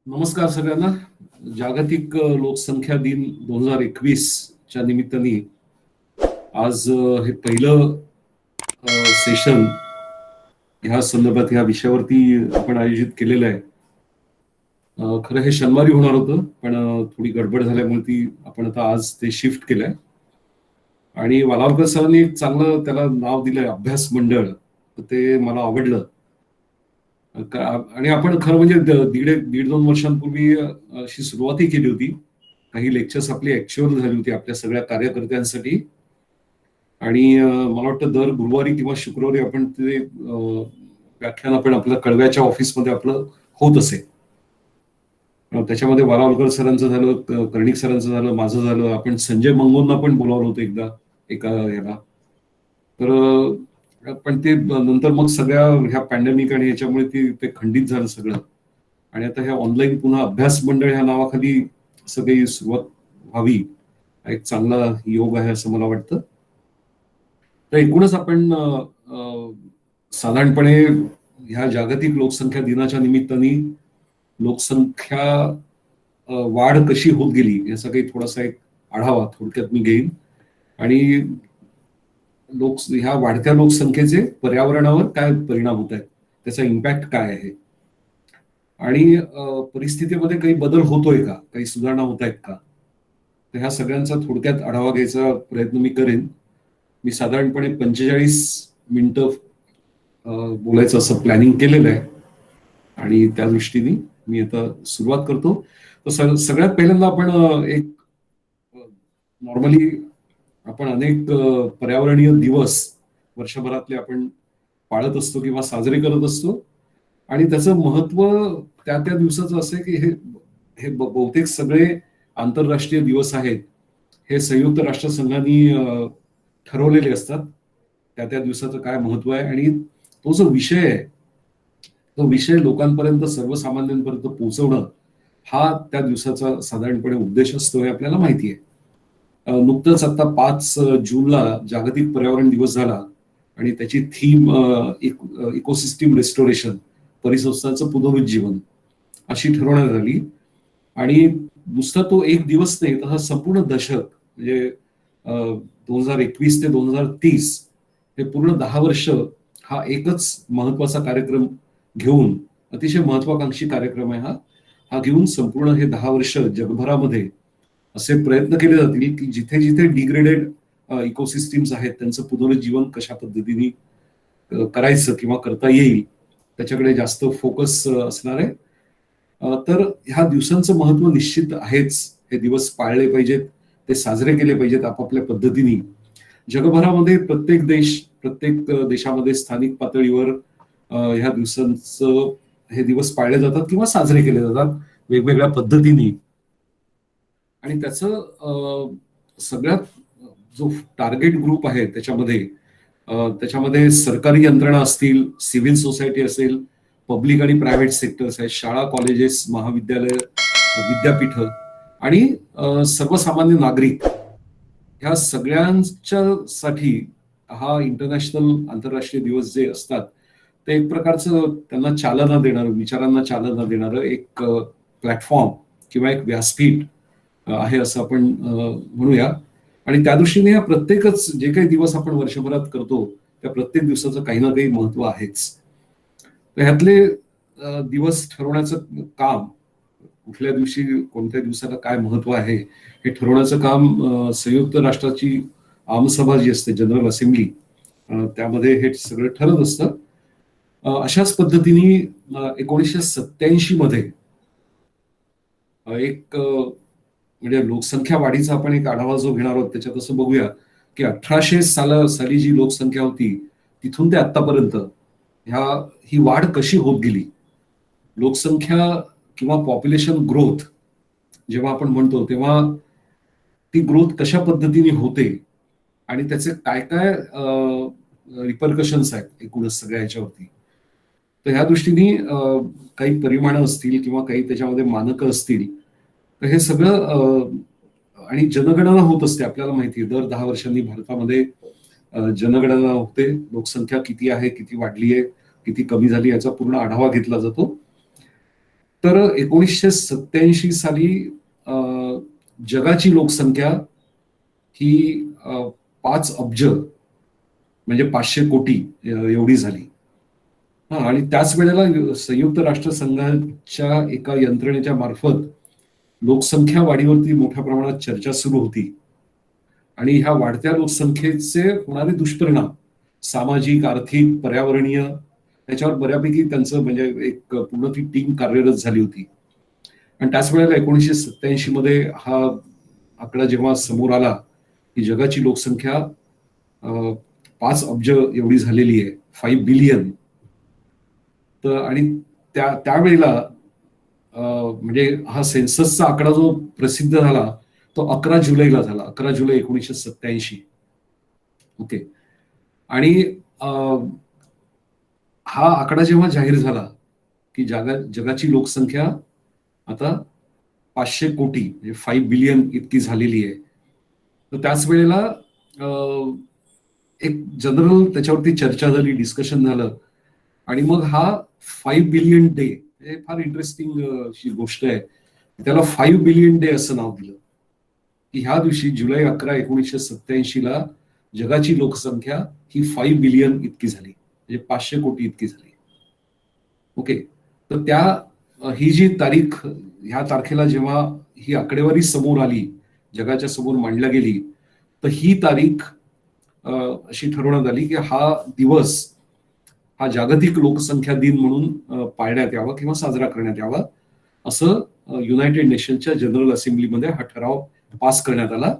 नमस्कार सगळ्यांना. जागतिक लोकसंख्या दिन 2021च्या निमित्ताने आज हे पहिलं सेशन ह्या संदर्भात ह्या विषयावरती आपण आयोजित केलेलं आहे. खरं हे शनिवारी होणार होतं, पण थोडी गडबड झाल्यामुळे ती आपण आता आज ते शिफ्ट केलंय. आणि वालावलकर सरांनी एक चांगलं त्याला नाव दिलंय, अभ्यास मंडळ. तर ते मला आवडलं. आणि आपण खरं म्हणजे दीड दोन वर्षांपूर्वी अशी सुरुवातही केली होती. काही लेक्चर्स आपली ऍक्च्युअल झाली होती आपल्या सगळ्या कार्यकर्त्यांसाठी. आणि मला वाटतं दर गुरुवारी किंवा शुक्रवारी आपण ते व्याख्यान आपण आपल्या कळव्याच्या ऑफिसमध्ये आपलं होत असे. त्याच्यामध्ये वालावलकर सरांचं झालं, कर्णिक सरांचं झालं, माझं झालं. आपण संजय मंगोंना पण बोलावलं होतं एकदा एका याला. तर पण ते नंतर मग सगळ्या ह्या पॅन्डेमिक आणि याच्यामुळे ते खंडित झालं सगळं. आणि आता ह्या ऑनलाईन पुन्हा अभ्यास मंडळ ह्या नावाखाली सगळी सुरुवात व्हावी, हा एक चांगला योग आहे असं मला वाटतं. तर एकूणच आपण साधारणपणे ह्या जागतिक लोकसंख्या दिनाच्या निमित्ताने लोकसंख्या वाढ कशी होत गेली याचा काही थोडासा एक आढावा थोडक्यात मी घेईन. आणि ह्या वाढत्या लोकसंख्येचे पर्यावरणावर काय परिणाम होत आहेत, त्याचा इम्पॅक्ट काय आहे, आणि परिस्थितीमध्ये काही बदल होतोय का, काही सुधारणा होत आहेत का, तर ह्या सगळ्यांचा थोडक्यात आढावा घ्यायचा प्रयत्न मी करेन. मी साधारणपणे 45 मिनिटं बोलायचं असं प्लॅनिंग केलेलं आहे. आणि त्या दृष्टीने मी आता सुरुवात करतो. तर सगळ्यात पहिल्यांदा आपण एक नॉर्मली आपण अनेक पर्यावरणीय दिवस वर्षभरातले आपण पाळत असतो किंवा साजरे करत असतो. आणि त्याचं महत्व त्या त्या दिवसाचं असं आहे की हे बहुतेक सगळे आंतरराष्ट्रीय दिवस आहेत हे संयुक्त राष्ट्रसंघाने ठरवलेले असतात. त्या त्या दिवसाचं काय महत्व आहे आणि तो जो विषय आहे तो विषय लोकांपर्यंत, सर्वसामान्यांपर्यंत पोहोचवणं हा त्या दिवसाचा साधारणपणे उद्देश असतो हे आपल्याला माहिती आहे. नुकतंच आता 5 जूनला जागतिक पर्यावरण दिवस झाला आणि त्याची थीम इकोसिस्टीम रिस्टोरेशन, परिसंस्थांचं पुनरुज्जीवन अशी ठरवण्यात आली. आणि नुसता तो एक दिवस नाही तर हा संपूर्ण दशक म्हणजे 2021 ते 2030 हे पूर्ण 10 वर्ष हा एकच महत्वाचा कार्यक्रम घेऊन, अतिशय महत्वाकांक्षी कार्यक्रम आहे हा. हा घेऊन संपूर्ण हे 10 वर्ष जगभरामध्ये असे प्रयत्न केले जातील की जिथे जिथे डिग्रेडेड इकोसिस्टीम्स आहेत त्यांचं पुनरुज्जीवन कशा पद्धतीने करायचं किंवा करता येईल त्याच्याकडे जास्त फोकस असणार आहे. तर ह्या दिवसांचं महत्व निश्चित आहेच. हे दिवस पाळले पाहिजेत, ते साजरे केले पाहिजेत आपापल्या पद्धतीने. जगभरामध्ये प्रत्येक देशामध्ये स्थानिक पातळीवर ह्या दिवसांचं हे दिवस पाळले जातात किंवा साजरे केले जातात वेगवेगळ्या पद्धतीने. आणि त्याचं सगळ्यात जो टार्गेट ग्रुप आहे त्याच्यामध्ये सरकारी यंत्रणा असतील, सिव्हिल सोसायटी असेल, पब्लिक आणि प्रायव्हेट सेक्टर्स आहेत, शाळा, कॉलेजेस, महाविद्यालय, विद्यापीठ आणि सर्वसामान्य नागरिक ह्या सगळ्यांच्यासाठी हा इंटरनॅशनल, आंतरराष्ट्रीय दिवस जे असतात ते एक प्रकारचं त्यांना चालना देणारं, विचारांना चालना देणारं एक प्लॅटफॉर्म किंवा एक व्यासपीठ आहे असं आपण म्हणूया. आणि त्या दृष्टीने या प्रत्येकच जे काही दिवस आपण वर्षभरात करतो त्या प्रत्येक दिवसाचं काही ना काही महत्व आहेच. तर ह्यातले दिवस ठरवण्याचं काम, कुठल्या दिवशी कोणत्या दिवसाला काय महत्व आहे हे ठरवण्याचं काम संयुक्त राष्ट्राची आमसभा जी असते, जनरल असेंब्ली, त्यामध्ये हे सगळं ठरत असतं. अशाच पद्धतीने 1987 मध्ये एक म्हणजे लोकसंख्या वाढीचा आपण एक आढावा जो घेणार आहोत त्याच्यात असं बघूया की 1800 साली जी लोकसंख्या होती तिथून ते आतापर्यंत ही वाढ कशी होत गेली. लोकसंख्या किंवा पॉप्युलेशन ग्रोथ जेव्हा आपण म्हणतो तेव्हा ती ग्रोथ कशा पद्धतीने होते आणि त्याचे काय काय रिपरकशन्स आहेत एकूणच सगळ्या ह्याच्यावरती. तर ह्या दृष्टीने काही परिमाणं असतील किंवा काही त्याच्यामध्ये मानकं असतील तर हे सगळं आणि जनगणना होत असते. आपल्याला माहिती आहे दर 10 वर्षांनी भारतामध्ये जनगणना होते. लोकसंख्या किती आहे, किती वाढली आहे, किती कमी झाली याचा पूर्ण आढावा घेतला जातो. तर 1987 साली जगाची लोकसंख्या ही 5 अब्ज म्हणजे 500 कोटी एवढी झाली. आणि त्याच वेळेला संयुक्त राष्ट्र संघाच्या एका यंत्रणेच्या मार्फत लोकसंख्या वाढीवरती मोठ्या प्रमाणात चर्चा सुरू होती. आणि ह्या वाढत्या लोकसंख्येचे होणारे दुष्परिणाम सामाजिक, आर्थिक, पर्यावरणीय त्याच्यावर बऱ्यापैकी त्यांचं म्हणजे एक पूर्ण ती टीम कार्यरत झाली होती. आणि त्याच वेळेला 1987 मध्ये हा आकडा जेव्हा समोर आला की जगाची लोकसंख्या 5 अब्ज एवढी झालेली आहे, 5 बिलियन. तर आणि त्यावेळेला म्हणजे हा सेन्ससचा आकडा जो प्रसिद्ध झाला तो 11 जुलैला झाला, 11 जुलै 1987. ओके. आणि हा आकडा जेव्हा जाहीर झाला की जगाची लोकसंख्या आता 500 कोटी म्हणजे 5 बिलियन इतकी झालेली आहे, तर त्याच वेळेला एक जनरल त्याच्यावरती चर्चा झाली, डिस्कशन झालं. आणि मग हा 5 बिलियन डे हे फार इंटरेस्टिंग अशी गोष्ट आहे. त्याला 5 बिलियन डे असं नाव दिलं की ह्या दिवशी जुलै 11, 1987 जगाची लोकसंख्या ही 5 बिलियन इतकी झाली, म्हणजे 500 कोटी इतकी झाली. ओके. तर ही जी तारीख, ह्या तारखेला जेव्हा ही आकडेवारी समोर आली, जगाच्या समोर मांडल्या गेली, तर ही तारीख अशी ठरवण्यात आली की हा दिवस हा जागतिक लोकसंख्या दिन म्हणून पाळण्यात यावा किंवा साजरा करण्यात यावा, असं युनायटेड नेशनच्या जनरल असेंब्लीमध्ये हा ठराव पास करण्यात आला.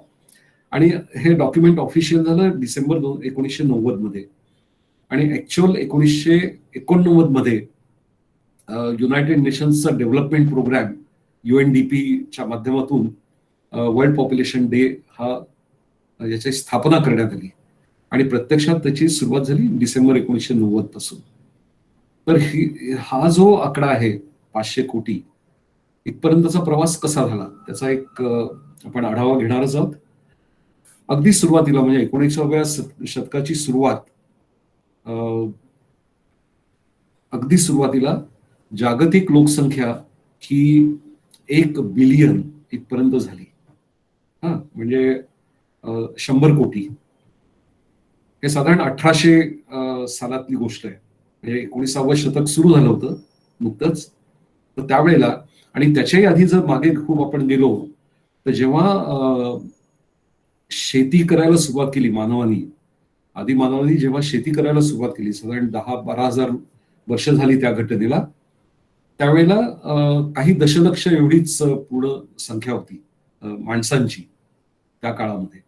आणि हे डॉक्युमेंट ऑफिशियल झालं डिसेंबर 1990 मध्ये. आणि ऍक्च्युअल 1989 मध्ये युनायटेड नेशन्सचा डेव्हलपमेंट प्रोग्राम UNDPच्या माध्यमातून वर्ल्ड पॉप्युलेशन डे याची स्थापना करण्यात आली. आणि प्रत्यक्षात त्याची सुरुवात झाली डिसेंबर 1990 पासून. तर हा जो आकडा आहे 500 कोटी इथपर्यंतचा प्रवास कसा झाला त्याचा एक आपण आढावा घेणारच आहोत. अगदी सुरुवातीला म्हणजे 19व्या शतकाची सुरुवात, अगदी सुरुवातीला जागतिक लोकसंख्या ही 1 बिलियन इथपर्यंत झाली. म्हणजे 100 कोटी. हे साधारण 1800 सालातली गोष्ट आहे. म्हणजे 19वं शतक सुरू झालं होतं नुकतंच. तर त्यावेळेला आणि त्याच्याही आधी जर मागे खूप आपण गेलो तर जेव्हा शेती करायला सुरुवात केली मानवानी, आधी मानवानी जेव्हा शेती करायला सुरुवात केली, साधारण 10-12 हजार वर्ष झाली त्या घटनेला, त्यावेळेला काही दशलक्ष एवढीच पूर्ण संख्या होती माणसांची त्या काळामध्ये.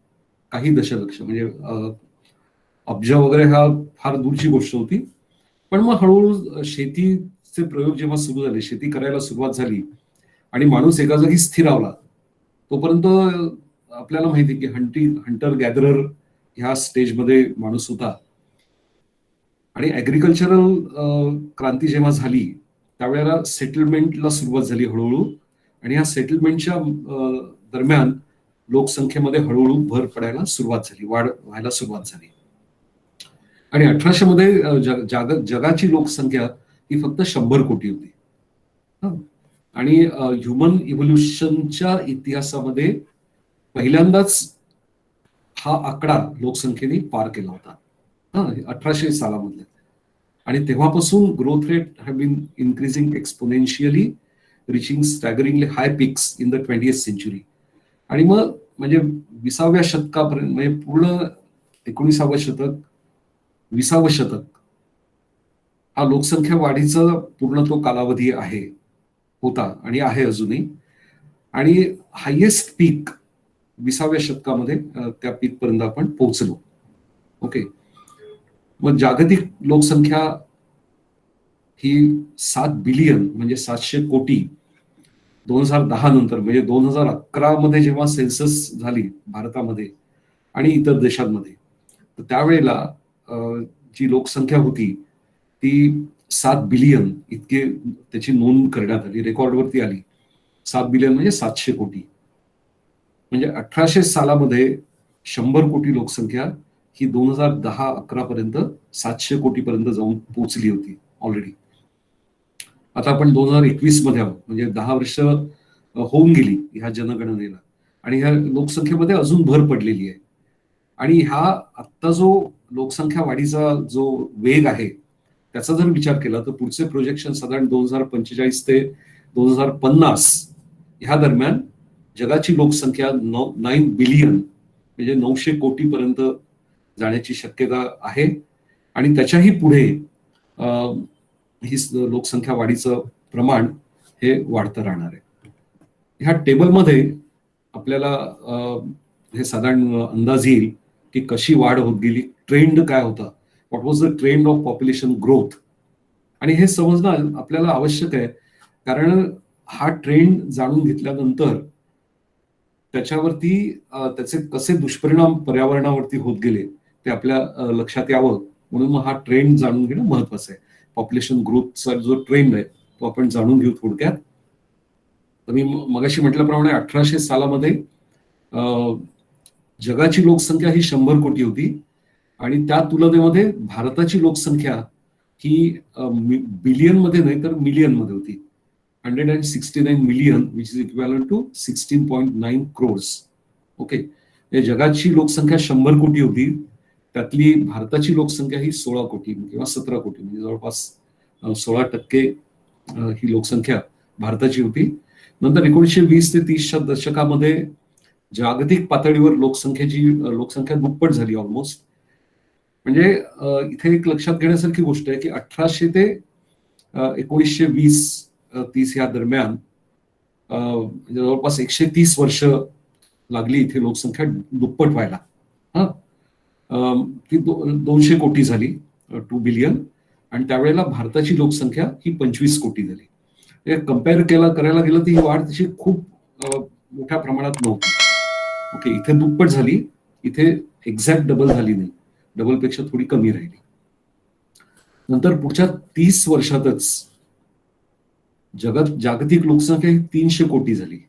काही दशलक्ष म्हणजे अब्ज वगैरे हा फार दूरची गोष्ट होती. पण मग हळूहळू शेतीचे प्रयोग जेव्हा सुरू झाले, शेती करायला सुरुवात झाली आणि माणूस एका जागी स्थिरावला, तोपर्यंत आपल्याला माहिती की हंटर गॅदरर ह्या स्टेजमध्ये माणूस होता. आणि ऍग्रिकल्चरल क्रांती जेव्हा झाली त्यावेळेला सेटलमेंटला सुरुवात झाली हळूहळू. आणि ह्या सेटलमेंटच्या दरम्यान लोकसंख्येमध्ये हळूहळू भर पडायला सुरुवात झाली, वाढ व्हायला सुरुवात झाली. आणि 1800 मध्ये जगाची लोकसंख्या ही फक्त 100 कोटी होती. आणि ह्युमन इव्होल्युशनच्या इतिहासामध्ये पहिल्यांदाच हा आकडा लोकसंख्येने पार केला होता 1800 सालामध्ये. आणि तेव्हापासून growth rate have been increasing exponentially, reaching staggeringly high peaks in the 20th century. आणि मग म्हणजे 20व्या शतकापर्यंत म्हणजे पूर्ण 19वं शतक, 20वं शतक हा लोकसंख्या वाढीचा पूर्ण तो कालावधी होता आणि आहे अजूनही. आणि हायेस्ट पीक 20व्या शतकामध्ये त्या पीक पर्यंत आपण पोहोचलो. ओके. मग जागतिक लोकसंख्या ही 7 बिलियन म्हणजे 700 कोटी 2010 नंतर म्हणजे 2011 मध्ये जेव्हा सेन्सस झाली भारतामध्ये आणि इतर देशांमध्ये, तर त्यावेळेला जी लोकसंख्या होती ती 7 बिलियन इतके त्याची नोंद करण्यात आली, रेकॉर्डवरती आली. 7 बिलियन म्हणजे 700 कोटी. म्हणजे 1800 सालामध्ये 100 कोटी लोकसंख्या ही 2010-11 पर्यंत 700 कोटी पर्यंत जाऊन पोहोचली होती ऑलरेडी. आता आपण 2021 मध्ये आहोत, म्हणजे 10 वर्ष होऊन गेली ह्या जनगणनेला, आणि ह्या लोकसंख्येमध्ये अजून भर पडलेली आहे. आणि हा आत्ता जो लोकसंख्या वाढीचा जो वेग आहे त्याचा जर विचार केला तर पुढचे प्रोजेक्शन साधारण 2045 ते 2050 ह्या दरम्यान जगाची लोकसंख्या 9 बिलियन म्हणजे 900 कोटीपर्यंत जाण्याची शक्यता आहे. आणि त्याच्याही पुढे ही लोकसंख्या वाढीचं प्रमाण हे वाढतं राहणार आहे. ह्या टेबलमध्ये आपल्याला हे साधारण अंदाज येईल की कशी वाढ होत गेली, ट्रेंड काय होता, what was the trend of population growth. आणि हे समजणं आपल्याला आवश्यक आहे, कारण हा ट्रेंड जाणून घेतल्यानंतर त्याच्यावरती त्याचे कसे दुष्परिणाम पर्यावरणावरती होत गेले ते आपल्या लक्षात यावं, म्हणून मग हा ट्रेंड जाणून घेणं महत्वाचं आहे. पॉप्युलेशन ग्रोथचा जो ट्रेंड आहे तो आपण जाणून घेऊ थोडक्यात. तर मी मगाशी म्हटल्याप्रमाणे 1800 सालामध्ये जगाची लोकसंख्या ही 100 कोटी होती, आणि त्या तुलनेमध्ये भारताची लोकसंख्या ही बिलियन मध्ये नाही तर मिलियन मध्ये होती. 169 million which is equivalent to 16.9 crores. Okay, जगाची लोकसंख्या 100 कोटी होती, त्यातली भारताची लोकसंख्या ही 16 कोटी किंवा 17 कोटी, म्हणजे जवळपास 16% ही लोकसंख्या भारताची होती. नंतर 1920 ते 30च्या दशकामध्ये जागतिक पातळीवर लोकसंख्या दुप्पट झाली ऑलमोस्ट. म्हणजे इथे एक लक्षात घेण्यासारखी गोष्ट आहे की 1800 ते 1920-30 या दरम्यान जवळपास 130 वर्ष लागली इथे लोकसंख्या दुप्पट व्हायला. हा, ती 200 कोटी झाली, 2 बिलियन. आणि त्यावेळेला भारताची लोकसंख्या ही 25 कोटी झाली. कम्पेअर करायला गेलं तर ही वाढ तशी खूप मोठ्या प्रमाणात नव्हती. ओके, इथे दुप्पट झाली, इथे एक्झॅक्ट डबल झाली नाही, डबलपेक्षा थोडी कमी राहिली. नंतर पुढच्या 30 वर्षातच जागतिक लोकसंख्या ही 300 कोटी झाली.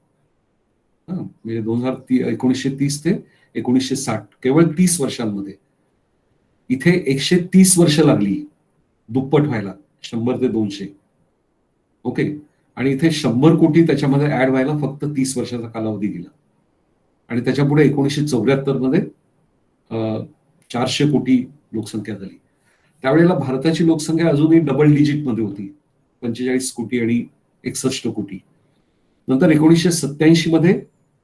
म्हणजे 1930 ते 1960 केवळ 30 वर्षांमध्ये इथे 130 वर्ष लागली दुप्पट व्हायला, 100 ते 200. ओके, आणि इथे 100 कोटी त्याच्यामध्ये ऍड व्हायला फक्त 30 वर्षाचा कालावधी गेला. आणि त्याच्यापुढे 1974 मध्ये 400 कोटी लोकसंख्या झाली. त्यावेळेला भारताची लोकसंख्या अजूनही डबल डिजिट मध्ये होती, 45 कोटी आणि 61 कोटी. नंतर 1987 मध्ये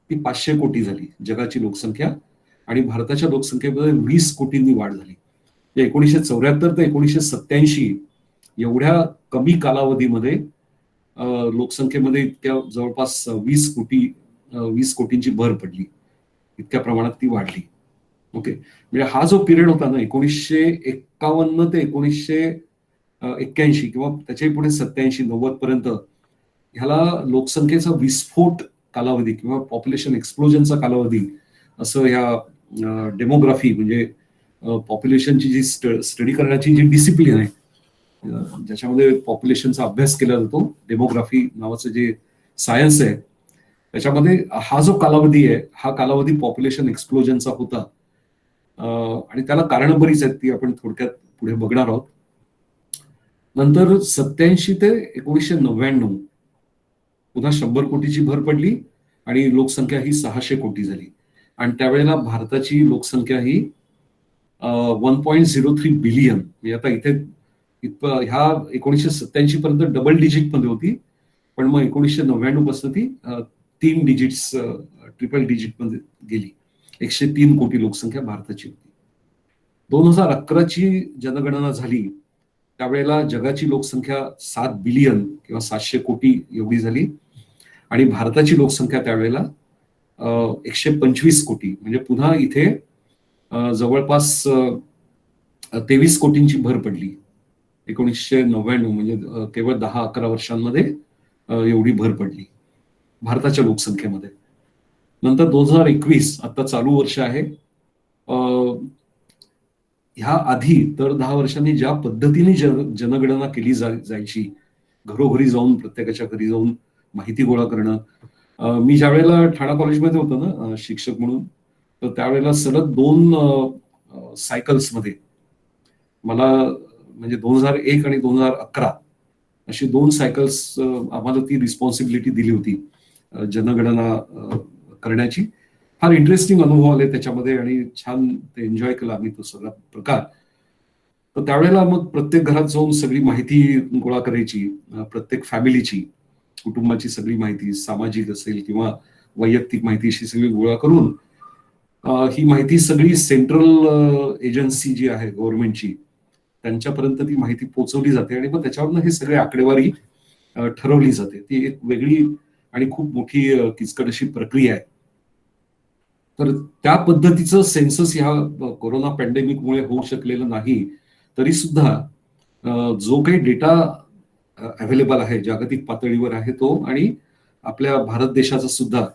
ती 500 कोटी झाली जगाची लोकसंख्या, आणि भारताच्या लोकसंख्येमध्ये 20 कोटींनी वाढ झाली. 1974 ते 1987 एवढ्या कमी कालावधीमध्ये लोकसंख्येमध्ये इतक्या जवळपास 20 कोटींची भर पडली, इतक्या प्रमाणात ती वाढली. ओके, म्हणजे हा जो पिरियड होता ना 1951 ते 1981 किंवा त्याच्याही पुढे 87-90 पर्यंत, ह्याला लोकसंख्येचा विस्फोट कालावधी किंवा पॉप्युलेशन एक्सप्लोजनचा कालावधी असं ह्या डेमोग्राफी म्हणजे पॉप्युलेशनची जी स्टडी करण्याची जी डिसिप्लिन आहे ज्याच्यामध्ये पॉप्युलेशनचा अभ्यास केला जातो, डेमोग्राफी नावाचं जे सायन्स आहे, त्याच्यामध्ये हा जो कालावधी आहे हा कालावधी पॉप्युलेशन एक्सप्लोजनचा होता. आणि त्याला कारण बरीच आहेत, ती आपण थोडक्यात पुढे बघणार आहोत. नंतर 87 ते 1999 पुन्हा 100 कोटीची भर पडली आणि लोकसंख्या ही 600 कोटी झाली. आणि त्यावेळेला भारताची लोकसंख्या ही 1.03 बिलियन, म्हणजे आता इथे ह्या 1987 पर्यंत डबल डिजिट मध्ये होती, पण मग 1999 पासून ती 3 डिजिट्स ट्रिपल डिजिट मध्ये गेली. 103 कोटी लोकसंख्या भारताची होती. 2011ची जनगणना झाली त्यावेळेला जगाची लोकसंख्या 7 बिलियन किंवा 700 कोटी एवढी झाली, आणि भारताची लोकसंख्या त्यावेळेला 125 कोटी, म्हणजे पुन्हा इथे जवळपास 23 कोटींची भर पडली. 1999 म्हणजे केवळ 10-11 वर्षांमध्ये एवढी भर पडली भारताच्या लोकसंख्येमध्ये. नंतर 2021 आता चालू वर्ष आहे, ह्या आधी तर 10 वर्षांनी ज्या पद्धतीने जनगणना केली जायची, घरोघरी जाऊन प्रत्येकाच्या घरी जाऊन माहिती गोळा करणं. मी ज्या वेळेला ठाणा कॉलेजमध्ये होतो ना शिक्षक म्हणून, तर त्यावेळेला सलग 2 सायकल्समध्ये मला म्हणजे 2001 आणि 2011 अशी 2 सायकल्स आम्हाला ती रिस्पॉन्सिबिलिटी दिली होती जनगणना करण्याची. फार इंटरेस्टिंग अनुभव आले त्याच्यामध्ये आणि छान ते एन्जॉय केला आम्ही तो सगळा प्रकार. तर त्यावेळेला मग प्रत्येक घरात जाऊन सगळी माहिती गोळा करायची, प्रत्येक फॅमिलीची, कुटुंबाची सगळी माहिती, सामाजिक असेल किंवा वैयक्तिक माहिती अशी सगळी गोळा करून ही माहिती सगळी सेंट्रल एजन्सी जी आहे गव्हर्नमेंटची त्यांच्यापर्यंत ती माहिती पोहोचवली जाते आणि मग त्याच्यावरनं हे सगळे आकडेवारी ठरवली जाते. ती एक वेगळी आणि खूप मोठी किचकट अशी प्रक्रिया आहे. तर त्या पद्धतीचं सेन्सस ह्या कोरोना पॅन्डेमिकमुळे होऊ शकलेलं नाही, तरी सुद्धा जो काही डेटा अवेलेबल आहे जागतिक पातळीवर आहे तो आणि आपल्या भारत देशाचा सुद्धा,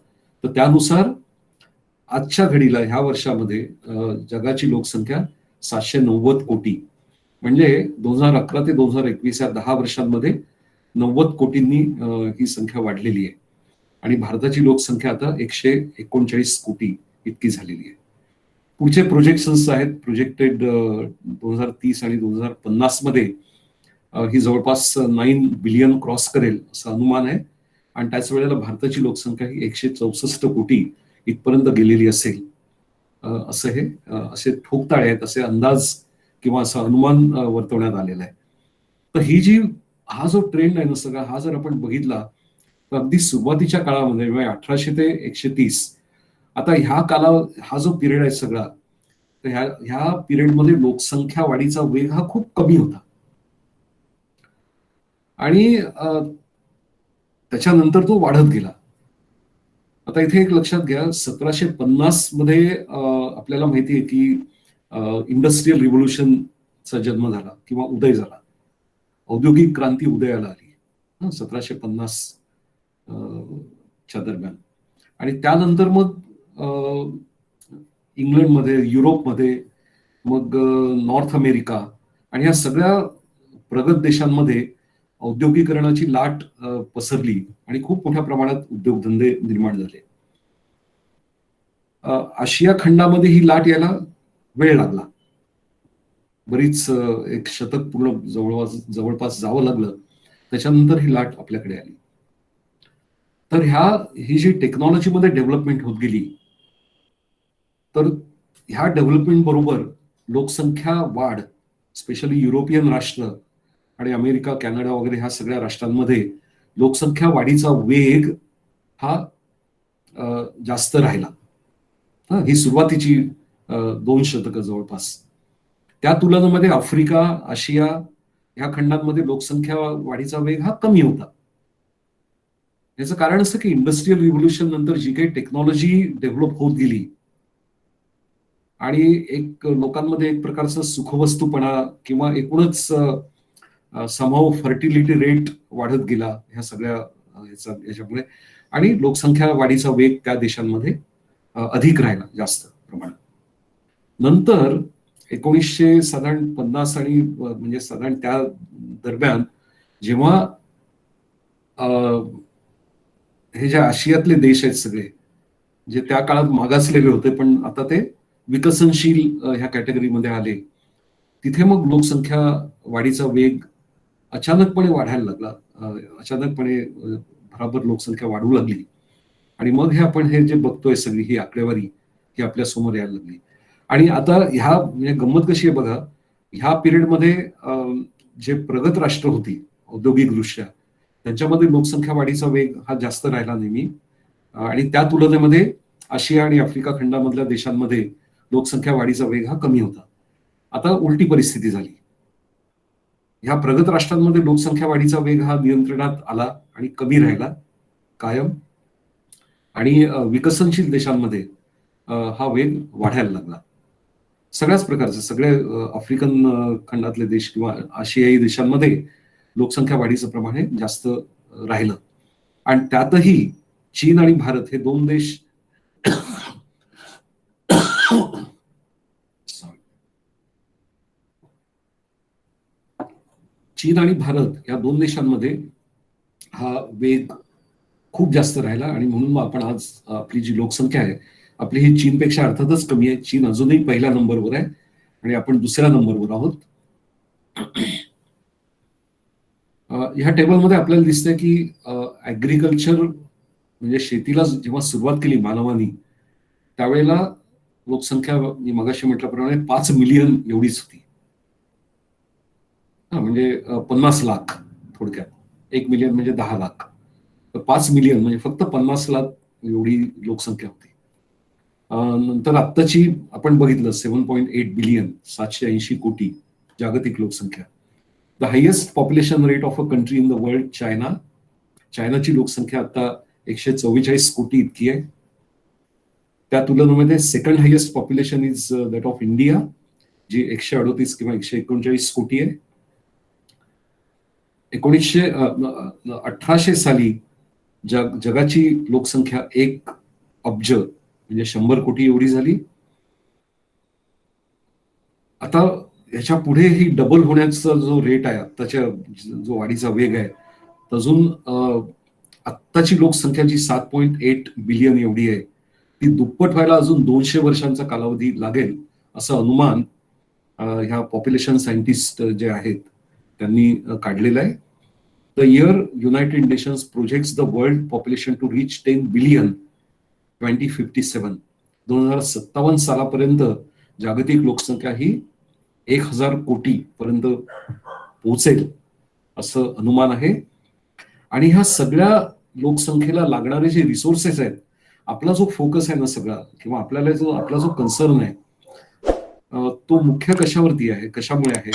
तर त्यानुसार आजच्या घडीला ह्या वर्षामध्ये जगाची लोकसंख्या 790 कोटी, म्हणजे 2011 ते 2021 या 10 वर्षांमध्ये 90 कोटींनी ही संख्या वाढलेली आहे आणि भारताची लोकसंख्या आता 139 कोटी इतकी झालेली आहे. पुढचे प्रोजेक्शन्स आहेत प्रोजेक्टेड 2030 आणि 2050 मध्ये ही जवळपास 9 बिलियन क्रॉस करेल असं अनुमान आहे आणि त्याच वेळेला भारताची लोकसंख्या ही 164 कोटी इथपर्यंत गेलेली असेल असं हे असे ठोकताळे आहेत, असे अंदाज किंवा असं अनुमान वर्तवण्यात आलेलं आहे. तर हा जो ट्रेंड आहे ना सगळा, हा जर आपण बघितला तर अगदी सुरुवातीच्या काळामध्ये म्हणजे 1800 ते 130, आता हा जो पिरियड आहे सगळा, तर ह्या पिरियडमध्ये लोकसंख्या वाढीचा वेग हा खूप कमी होता आणि त्याच्यानंतर तो वाढत गेला. आता इथे एक लक्षात घ्या, 1750 मध्ये आपल्याला माहिती आहे की इंडस्ट्रियल रिव्होल्युशनचा जन्म झाला किंवा उदय झाला, औद्योगिक क्रांती उदयाला आली 1750 च्या दरम्यान. आणि त्यानंतर मग इंग्लंडमध्ये, युरोपमध्ये, मग नॉर्थ अमेरिका आणि या सगळ्या प्रगत देशांमध्ये औद्योगिकरणाची लाट पसरली आणि खूप मोठ्या प्रमाणात उद्योगधंदे निर्माण झाले. आशिया खंडामध्ये ही लाट यायला वेळ लागला, बरीच एक शतक पूर्ण जवळपास जावं लागलं, त्याच्यानंतर ही लाट आपल्याकडे आली. तर ही जी टेक्नॉलॉजीमध्ये डेव्हलपमेंट होत गेली, तर ह्या डेव्हलपमेंट बरोबर लोकसंख्या वाढ, स्पेशली युरोपियन राष्ट्र आणि अमेरिका, कॅनडा वगैरे ह्या सगळ्या राष्ट्रांमध्ये लोकसंख्या वाढीचा वेग हा जास्त राहिला. ही सुरुवातीची 2 शतकं जवळपास. त्या तुलनेमध्ये आफ्रिका, आशिया ह्या खंडांमध्ये लोकसंख्या वाढीचा वेग हा कमी होता. याचं कारण असं की इंडस्ट्रियल रिव्होल्युशन नंतर जी काही टेक्नॉलॉजी डेव्हलप होत गेली आणि एक लोकांमध्ये एक प्रकारचा सुखवस्तूपणा किंवा एकूणच समहाऊ फर्टिलिटी रेट वाढत गेला ह्या सगळ्या याच्यामुळे आणि लोकसंख्या वाढीचा वेग त्या देशांमध्ये अधिक राहिला जास्त प्रमाणात. नंतर 1950 आणि म्हणजे साधारण त्या दरम्यान जेव्हा हे जे आशियातले देश आहेत सगळे, जे त्या काळात मागासलेले होते पण आता ते विकसनशील ह्या कॅटेगरीमध्ये आले, तिथे मग लोकसंख्या वाढीचा वेग अचानकपणे वाढायला लागला. अचानकपणे भराभर लोकसंख्या वाढू लागली आणि मग हे जे बघतोय सगळी ही आकडेवारी ही आपल्या समोर यायला लागली. आणि आता म्हणजे गंमत कशी आहे बघा, ह्या पिरियडमध्ये जे प्रगत राष्ट्र होती औद्योगिकदृष्ट्या, त्यांच्यामध्ये लोकसंख्या वाढीचा वेग हा जास्त राहिला नेहमी आणि त्या तुलनेमध्ये आशिया आणि आफ्रिका खंडामधल्या देशांमध्ये लोकसंख्या वाढीचा वेग हा कमी होता. आता उलटी परिस्थिती झाली. ह्या प्रगत राष्ट्रांमध्ये लोकसंख्या वाढीचा वेग हा नियंत्रणात आला आणि कमी राहिला कायम आणि विकसनशील देशांमध्ये हा वेग वाढायला लागला. सगळ्याच प्रकारचे सगळे आफ्रिकन खंडातले देश किंवा आशियाई देशांमध्ये लोकसंख्या वाढीचं प्रमाण हे जास्त राहिलं आणि त्यातही चीन आणि भारत हे 2 देश चीन आणि भारत या 2 देशांमध्ये हा वेग खूप जास्त राहिला आणि म्हणून मग आपण आज आपली जी लोकसंख्या आहे आपली ही चीनपेक्षा अर्थातच कमी आहे. चीन अजूनही पहिल्या नंबरवर आहे आणि आपण दुसऱ्या नंबरवर आहोत. ह्या टेबलमध्ये आपल्याला दिसतंय की ऍग्रिकल्चर म्हणजे शेतीला जेव्हा सुरुवात केली मानवानी त्यावेळेला लोकसंख्या मी मगाशी म्हटल्याप्रमाणे 5 मिलियन एवढीच होती. म्हणजे 50 लाख थोडक्यात. 1 मिलियन म्हणजे 10 लाख. तर 5 मिलियन म्हणजे फक्त 50 लाख एवढी लोकसंख्या होती. नंतर आत्ताची आपण बघितलं 7.8 बिलियन 780 कोटी जागतिक लोकसंख्या. The highest population rate of a country in the world China. चायनाची लोकसंख्या आता 144 कोटी इतकी आहे. त्या तुलनेमध्ये second highest population is that of India जी 138 किंवा 139 कोटी आहे. 1800 साली जगाची लोकसंख्या 1 अब्ज म्हणजे 100 कोटी एवढी झाली. आता ह्याच्या पुढे ही डबल होण्याचा जो रेट आहे आत्ताच्या जो वाढीचा वेग आहे अजून आत्ताची लोकसंख्या जी 7.8 बिलियन एवढी आहे ती दुप्पट व्हायला अजून 200 वर्षांचा कालावधी लागेल असं अनुमान ह्या पॉप्युलेशन सायंटिस्ट जे आहेत त्यांनी काढलेलं आहे. The year United Nations projects the world population to reach 10 billion 2057. 2057 सालापर्यंत जागतिक लोकसंख्या ही 1,000 कोटी पर्यंत पोहोचेल असं अनुमान आहे. आणि ह्या सगळ्या लोकसंख्येला लागणारे जे रिसोर्सेस आहेत आपला जो फोकस आहे ना सगळा किंवा आपला जो कन्सर्न आहे तो मुख्य कशावरती आहे कशामुळे आहे.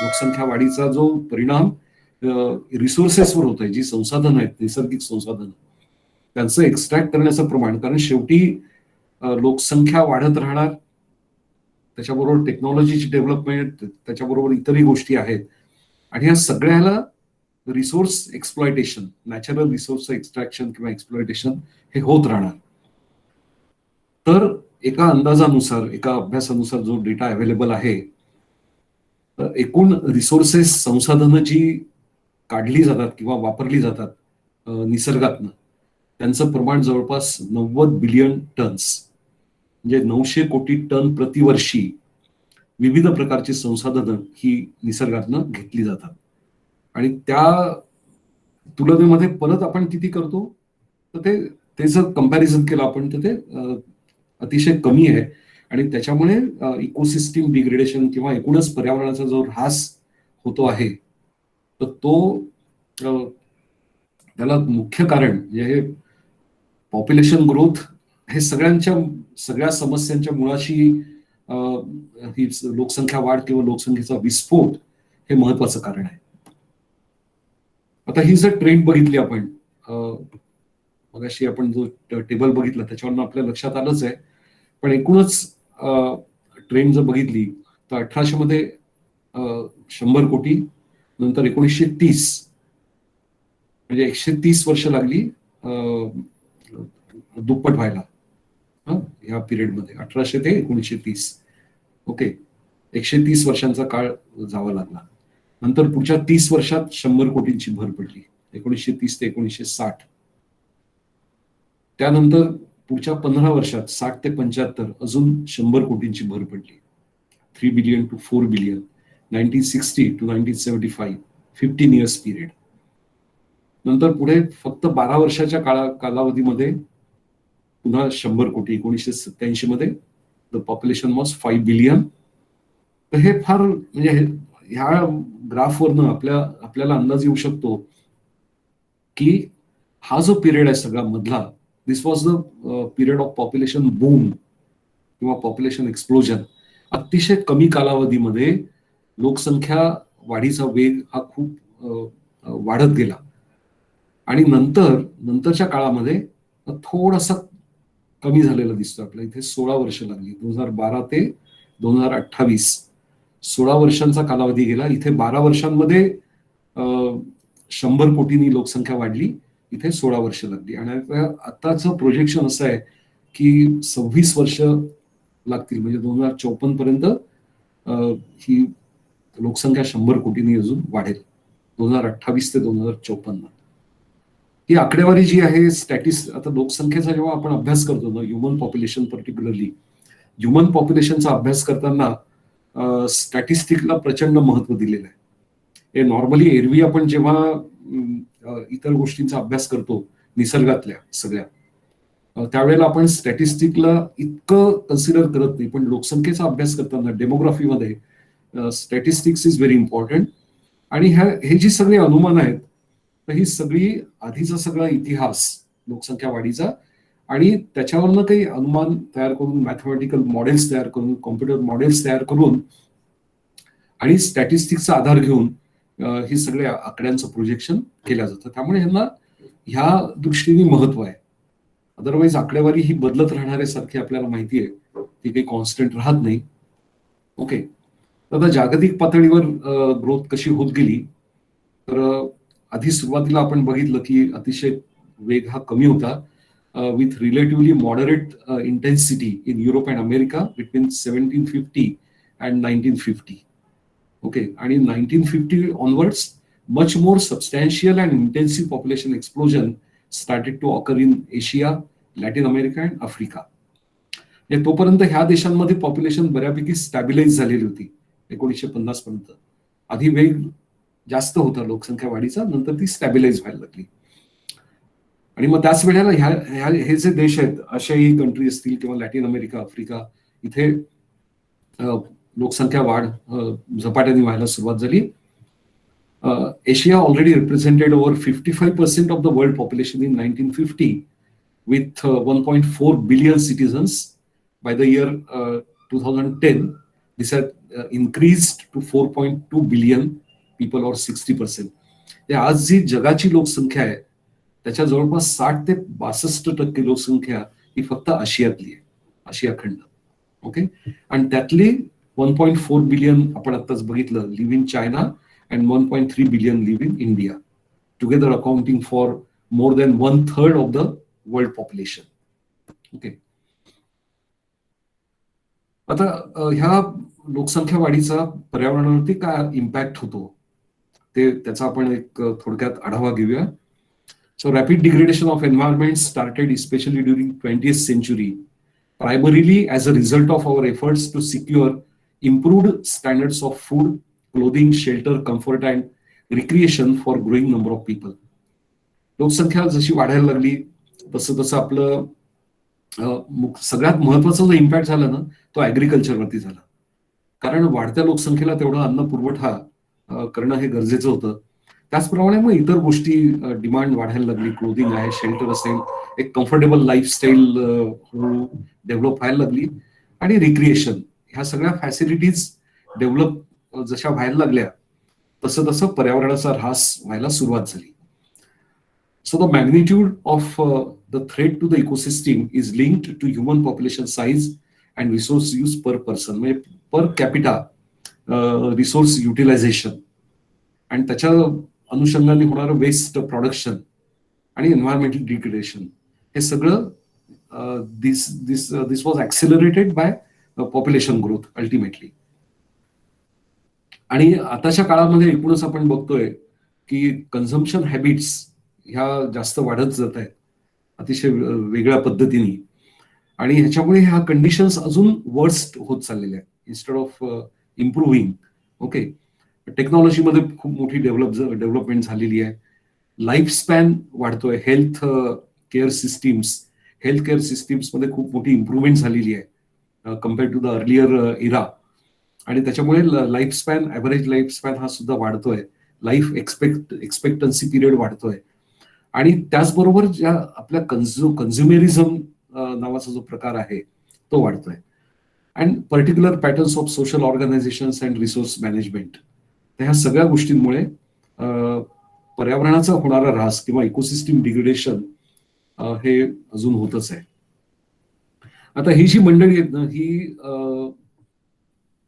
लोकसंख्या वाढीचा जो परिणाम रिसोर्सेसवर होत आहे जी संसाधनं आहेत नैसर्गिक संसाधनं त्यांचं एक्स्ट्रॅक्ट करण्याचं प्रमाण. कारण शेवटी लोकसंख्या वाढत राहणार त्याच्याबरोबर टेक्नॉलॉजीची डेव्हलपमेंट त्याच्याबरोबर इतरही गोष्टी आहेत आणि ह्या सगळ्याला resource exploitation natural resource extraction किंवा एक्सप्लॉयटेशन हे होत राहणार. तर एका अंदाजानुसार एका अभ्यासानुसार जो डेटा अवेलेबल आहे एकूण रिसोर्सेस संसाधनं जी काढली जातात किंवा वापरली जातात निसर्गातनं त्यांचं प्रमाण जवळपास 90 बिलियन टन्स म्हणजे 900 कोटी टन प्रतिवर्षी विविध प्रकारची संसाधनं ही निसर्गातनं घेतली जातात. आणि त्या तुलनेमध्ये परत आपण किती करतो तर ते जर कंपॅरिझन केलं आपण तर ते अतिशय कमी आहे. आणि त्याच्यामुळे इकोसिस्टीम डिग्रेडेशन किंवा एकूणच पर्यावरणाचा जो ऱ्हास होतो आहे तर तो त्याला मुख्य कारण म्हणजे हे पॉप्युलेशन ग्रोथ हे सगळ्या समस्यांच्या मुळाशी ही लोकसंख्या वाढ किंवा लोकसंख्येचा विस्फोट हे महत्वाचं कारण आहे. आता ही जर ट्रेंड बघितली आपण मगाशी आपण जो टेबल बघितला त्याच्यावरून आपल्या लक्षात आलंच आहे. पण एकूणच ट्रेंड जर बघितली तर 1800 मध्ये 100 कोटी नंतर 1930 म्हणजे 130 वर्ष लागली दुप्पट व्हायला या पिरियडमध्ये 1800 ते 1930. ओके 130 वर्षांचा काळ जावा लागला. नंतर पुढच्या 30 वर्षात 100 कोटींची भर पडली 1930 ते 1960. त्यानंतर पुढच्या 15 वर्षात 60 ते 75 अजून 100 कोटींची भर पडली 3 billion to 4 billion. 1960 to 1975 15 years period. नंतर पुढे फक्त 12 वर्षाच्या कालावधीमध्ये पुन्हा 100 कोटी 1987 मध्ये द पॉप्युलेशन वॉज 5 बिलियन. तर हे फार म्हणजे ह्या ग्राफवरनं आपल्याला अंदाज येऊ शकतो की हा जो पिरियड आहे सगळा मधला this was the period of population boom किंवा पॉप्युलेशन एक्सप्लोजन. अतिशय कमी कालावधीमध्ये लोकसंख्या वाढीचा वेग हा खूप वाढत गेला. आणि नंतरच्या काळामध्ये थोडासा कमी झालेला दिसतो आपल्याला. इथे 16 वर्ष लागली 2012 ते 2028 16 वर्षांचा कालावधी गेला. इथे 12 वर्षांमध्ये 100 कोटींनी लोकसंख्या वाढली. इथे 16 वर्ष लागली. आणि आताचं प्रोजेक्शन असं आहे की 26 वर्ष लागतील म्हणजे 2054 पर्यंत ही लोकसंख्या 100 कोटींनी अजून वाढेल 2028 ते 2054. ही आकडेवारी जी आहे आता लोकसंख्येचा जेव्हा आपण अभ्यास करतो ना ह्युमन पॉप्युलेशन पर्टिक्युलरली ह्युमन पॉप्युलेशनचा अभ्यास करताना स्टॅटिस्टिकला प्रचंड महत्व दिलेलं आहे. हे नॉर्मली एरवी आपण जेव्हा इतर गोष्टींचा अभ्यास करतो निसर्गातल्या सगळ्या, त्यावेळेला आपण स्टॅटिस्टिकला इतकं कन्सिडर करत नाही, पण लोकसंख्येचा अभ्यास करताना डेमोग्राफीमध्ये स्टॅटिस्टिक्स इज व्हेरी इम्पॉर्टंट. आणि हे जी सगळी अनुमान आहेत, तर ही सगळी आधीचा सगळा इतिहास लोकसंख्या वाढीचा, आणि त्याच्यावरनं काही अनुमान तयार करून, मॅथमॅटिकल मॉडेल्स तयार करून, कॉम्प्युटर मॉडेल्स तयार करून आणि स्टॅटिस्टिक्सचा आधार घेऊन ही सगळ्या आकड्यांचं प्रोजेक्शन केलं जातं. त्यामुळे ह्यांना ह्या दृष्टीने महत्व आहे. अदरवाईज आकडेवारी ही बदलत राहणाऱ्यासारखी आपल्याला माहिती आहे, ती काही कॉन्स्टंट राहत नाही. ओके, आता जागतिक पातळीवर ग्रोथ कशी होत गेली, तर आधी सुरुवातीला आपण बघितलं की अतिशय वेग हा कमी होता, with relatively moderate intensity in Europe and America between 1750 and 1950. Okay, आणि 1950 onwards much more substantial and intensive population explosion started to occur in Asia, Latin America and Africa. तोपर्यंत ह्या देशांमध्ये पॉप्युलेशन बऱ्यापैकी स्टॅबिलाइज झालेली होती 1950 पर्यंत. आधी वेग जास्त होता लोकसंख्या वाढीचा, नंतर ती स्टॅबिलाइज व्हायला लागली. आणि मग त्याच वेळेला हे जे देश आहेत, आशियाई कंट्री असतील किंवा लॅटिन अमेरिका, आफ्रिका, इथे लोकसंख्या वाढ झपाट्याने व्हायला सुरुवात झाली. Asia already represented over 55% of the world population in 1950 with 1.4 billion citizens. By the year 2010, this had increased to 4.2 billion people or 60%. आज जी जगाची लोकसंख्या आहे, त्याच्या जवळपास 60 ते 62% लोकसंख्या ही फक्त आशियातली आहे, आशिया खंड. ओके, आणि त्यातली 1.4 बिलियन आपण आताच बघितलं live in China and 1.3 billion live in India, together accounting for more than 1/3 of the world population. Okay, आता ह्या लोकसंख्या वाढीचा पर्यावरणावरती काय इम्पॅक्ट होतो, त्याचा आपण एक थोडक्यात आढावा घेऊया. So rapid degradation of environment started especially during 20th century, primarily as a result of our efforts to secure improved standards of food, clothing, shelter, comfort and recreation for growing number of people. लोकसंख्या जशी वाढायला लागली तसं तसं आपलं सगळ्यात महत्वाचा जो इम्पॅक्ट झाला ना, तो ऍग्रिकल्चरवरती झाला. कारण वाढत्या लोकसंख्येला तेवढा अन्न पुरवठा करणं हे गरजेचं होतं. त्याचप्रमाणे मग इतर गोष्टी डिमांड वाढायला लागली, क्लोथिंग आहे, शेल्टर असेल, एक कम्फर्टेबल लाईफस्टाईल डेव्हलप व्हायला लागली, आणि रिक्रिएशन, ह्या सगळ्या फॅसिलिटीज डेव्हलप जशा व्हायला लागल्या तसं तसं पर्यावरणाचा ऱ्हास व्हायला सुरुवात झाली. So the magnitude of the threat to the ecosystem is linked to human population size and resource use per person, म्हणजे per capita resource utilization, आणि त्याच्या अनुषंगाने होणारं वेस्ट प्रोडक्शन आणि एन्व्हायरमेंटल डिग्रेडेशन, हे सगळं this was accelerated by population growth ultimately. आणि आताच्या काळामध्ये एकूणच आपण बघतोय की कन्झम्पशन हॅबिट्स ह्या जास्त वाढत जात आहेत अतिशय वेगळ्या पद्धतीने, आणि ह्याच्यामुळे ह्या कंडिशन्स अजून वर्स्ट होत चाललेल्या आहेत इन्स्टेड ऑफ इम्प्रूव्हिंग. ओके, टेक्नॉलॉजीमध्ये खूप मोठी डेव्हलपमेंट झालेली आहे, लाईफ स्पॅन वाढतोय, हेल्थ केअर सिस्टीम्स मध्ये खूप मोठी इम्प्रूव्हमेंट झालेली आहे कम्पेअर्ड टू द अर्लियर इरा, आणि त्याच्यामुळे life span, average life span हा सुद्धा वाढतोय, लाईफ एक्सपेक्टन्सी पिरियड वाढतोय, आणि त्याचबरोबर ज्या आपल्या कन्झ्युमेरिझम नावाचा जो प्रकार आहे तो वाढतोय, and particular patterns of social organisations and resource management. ह्या सगळ्या गोष्टींमुळे पर्यावरणाचा होणारा ऱ्हास किंवा इकोसिस्टीम डिग्रेडेशन हे अजून होतच आहे. आता ही जी मंडळी आहेत ना,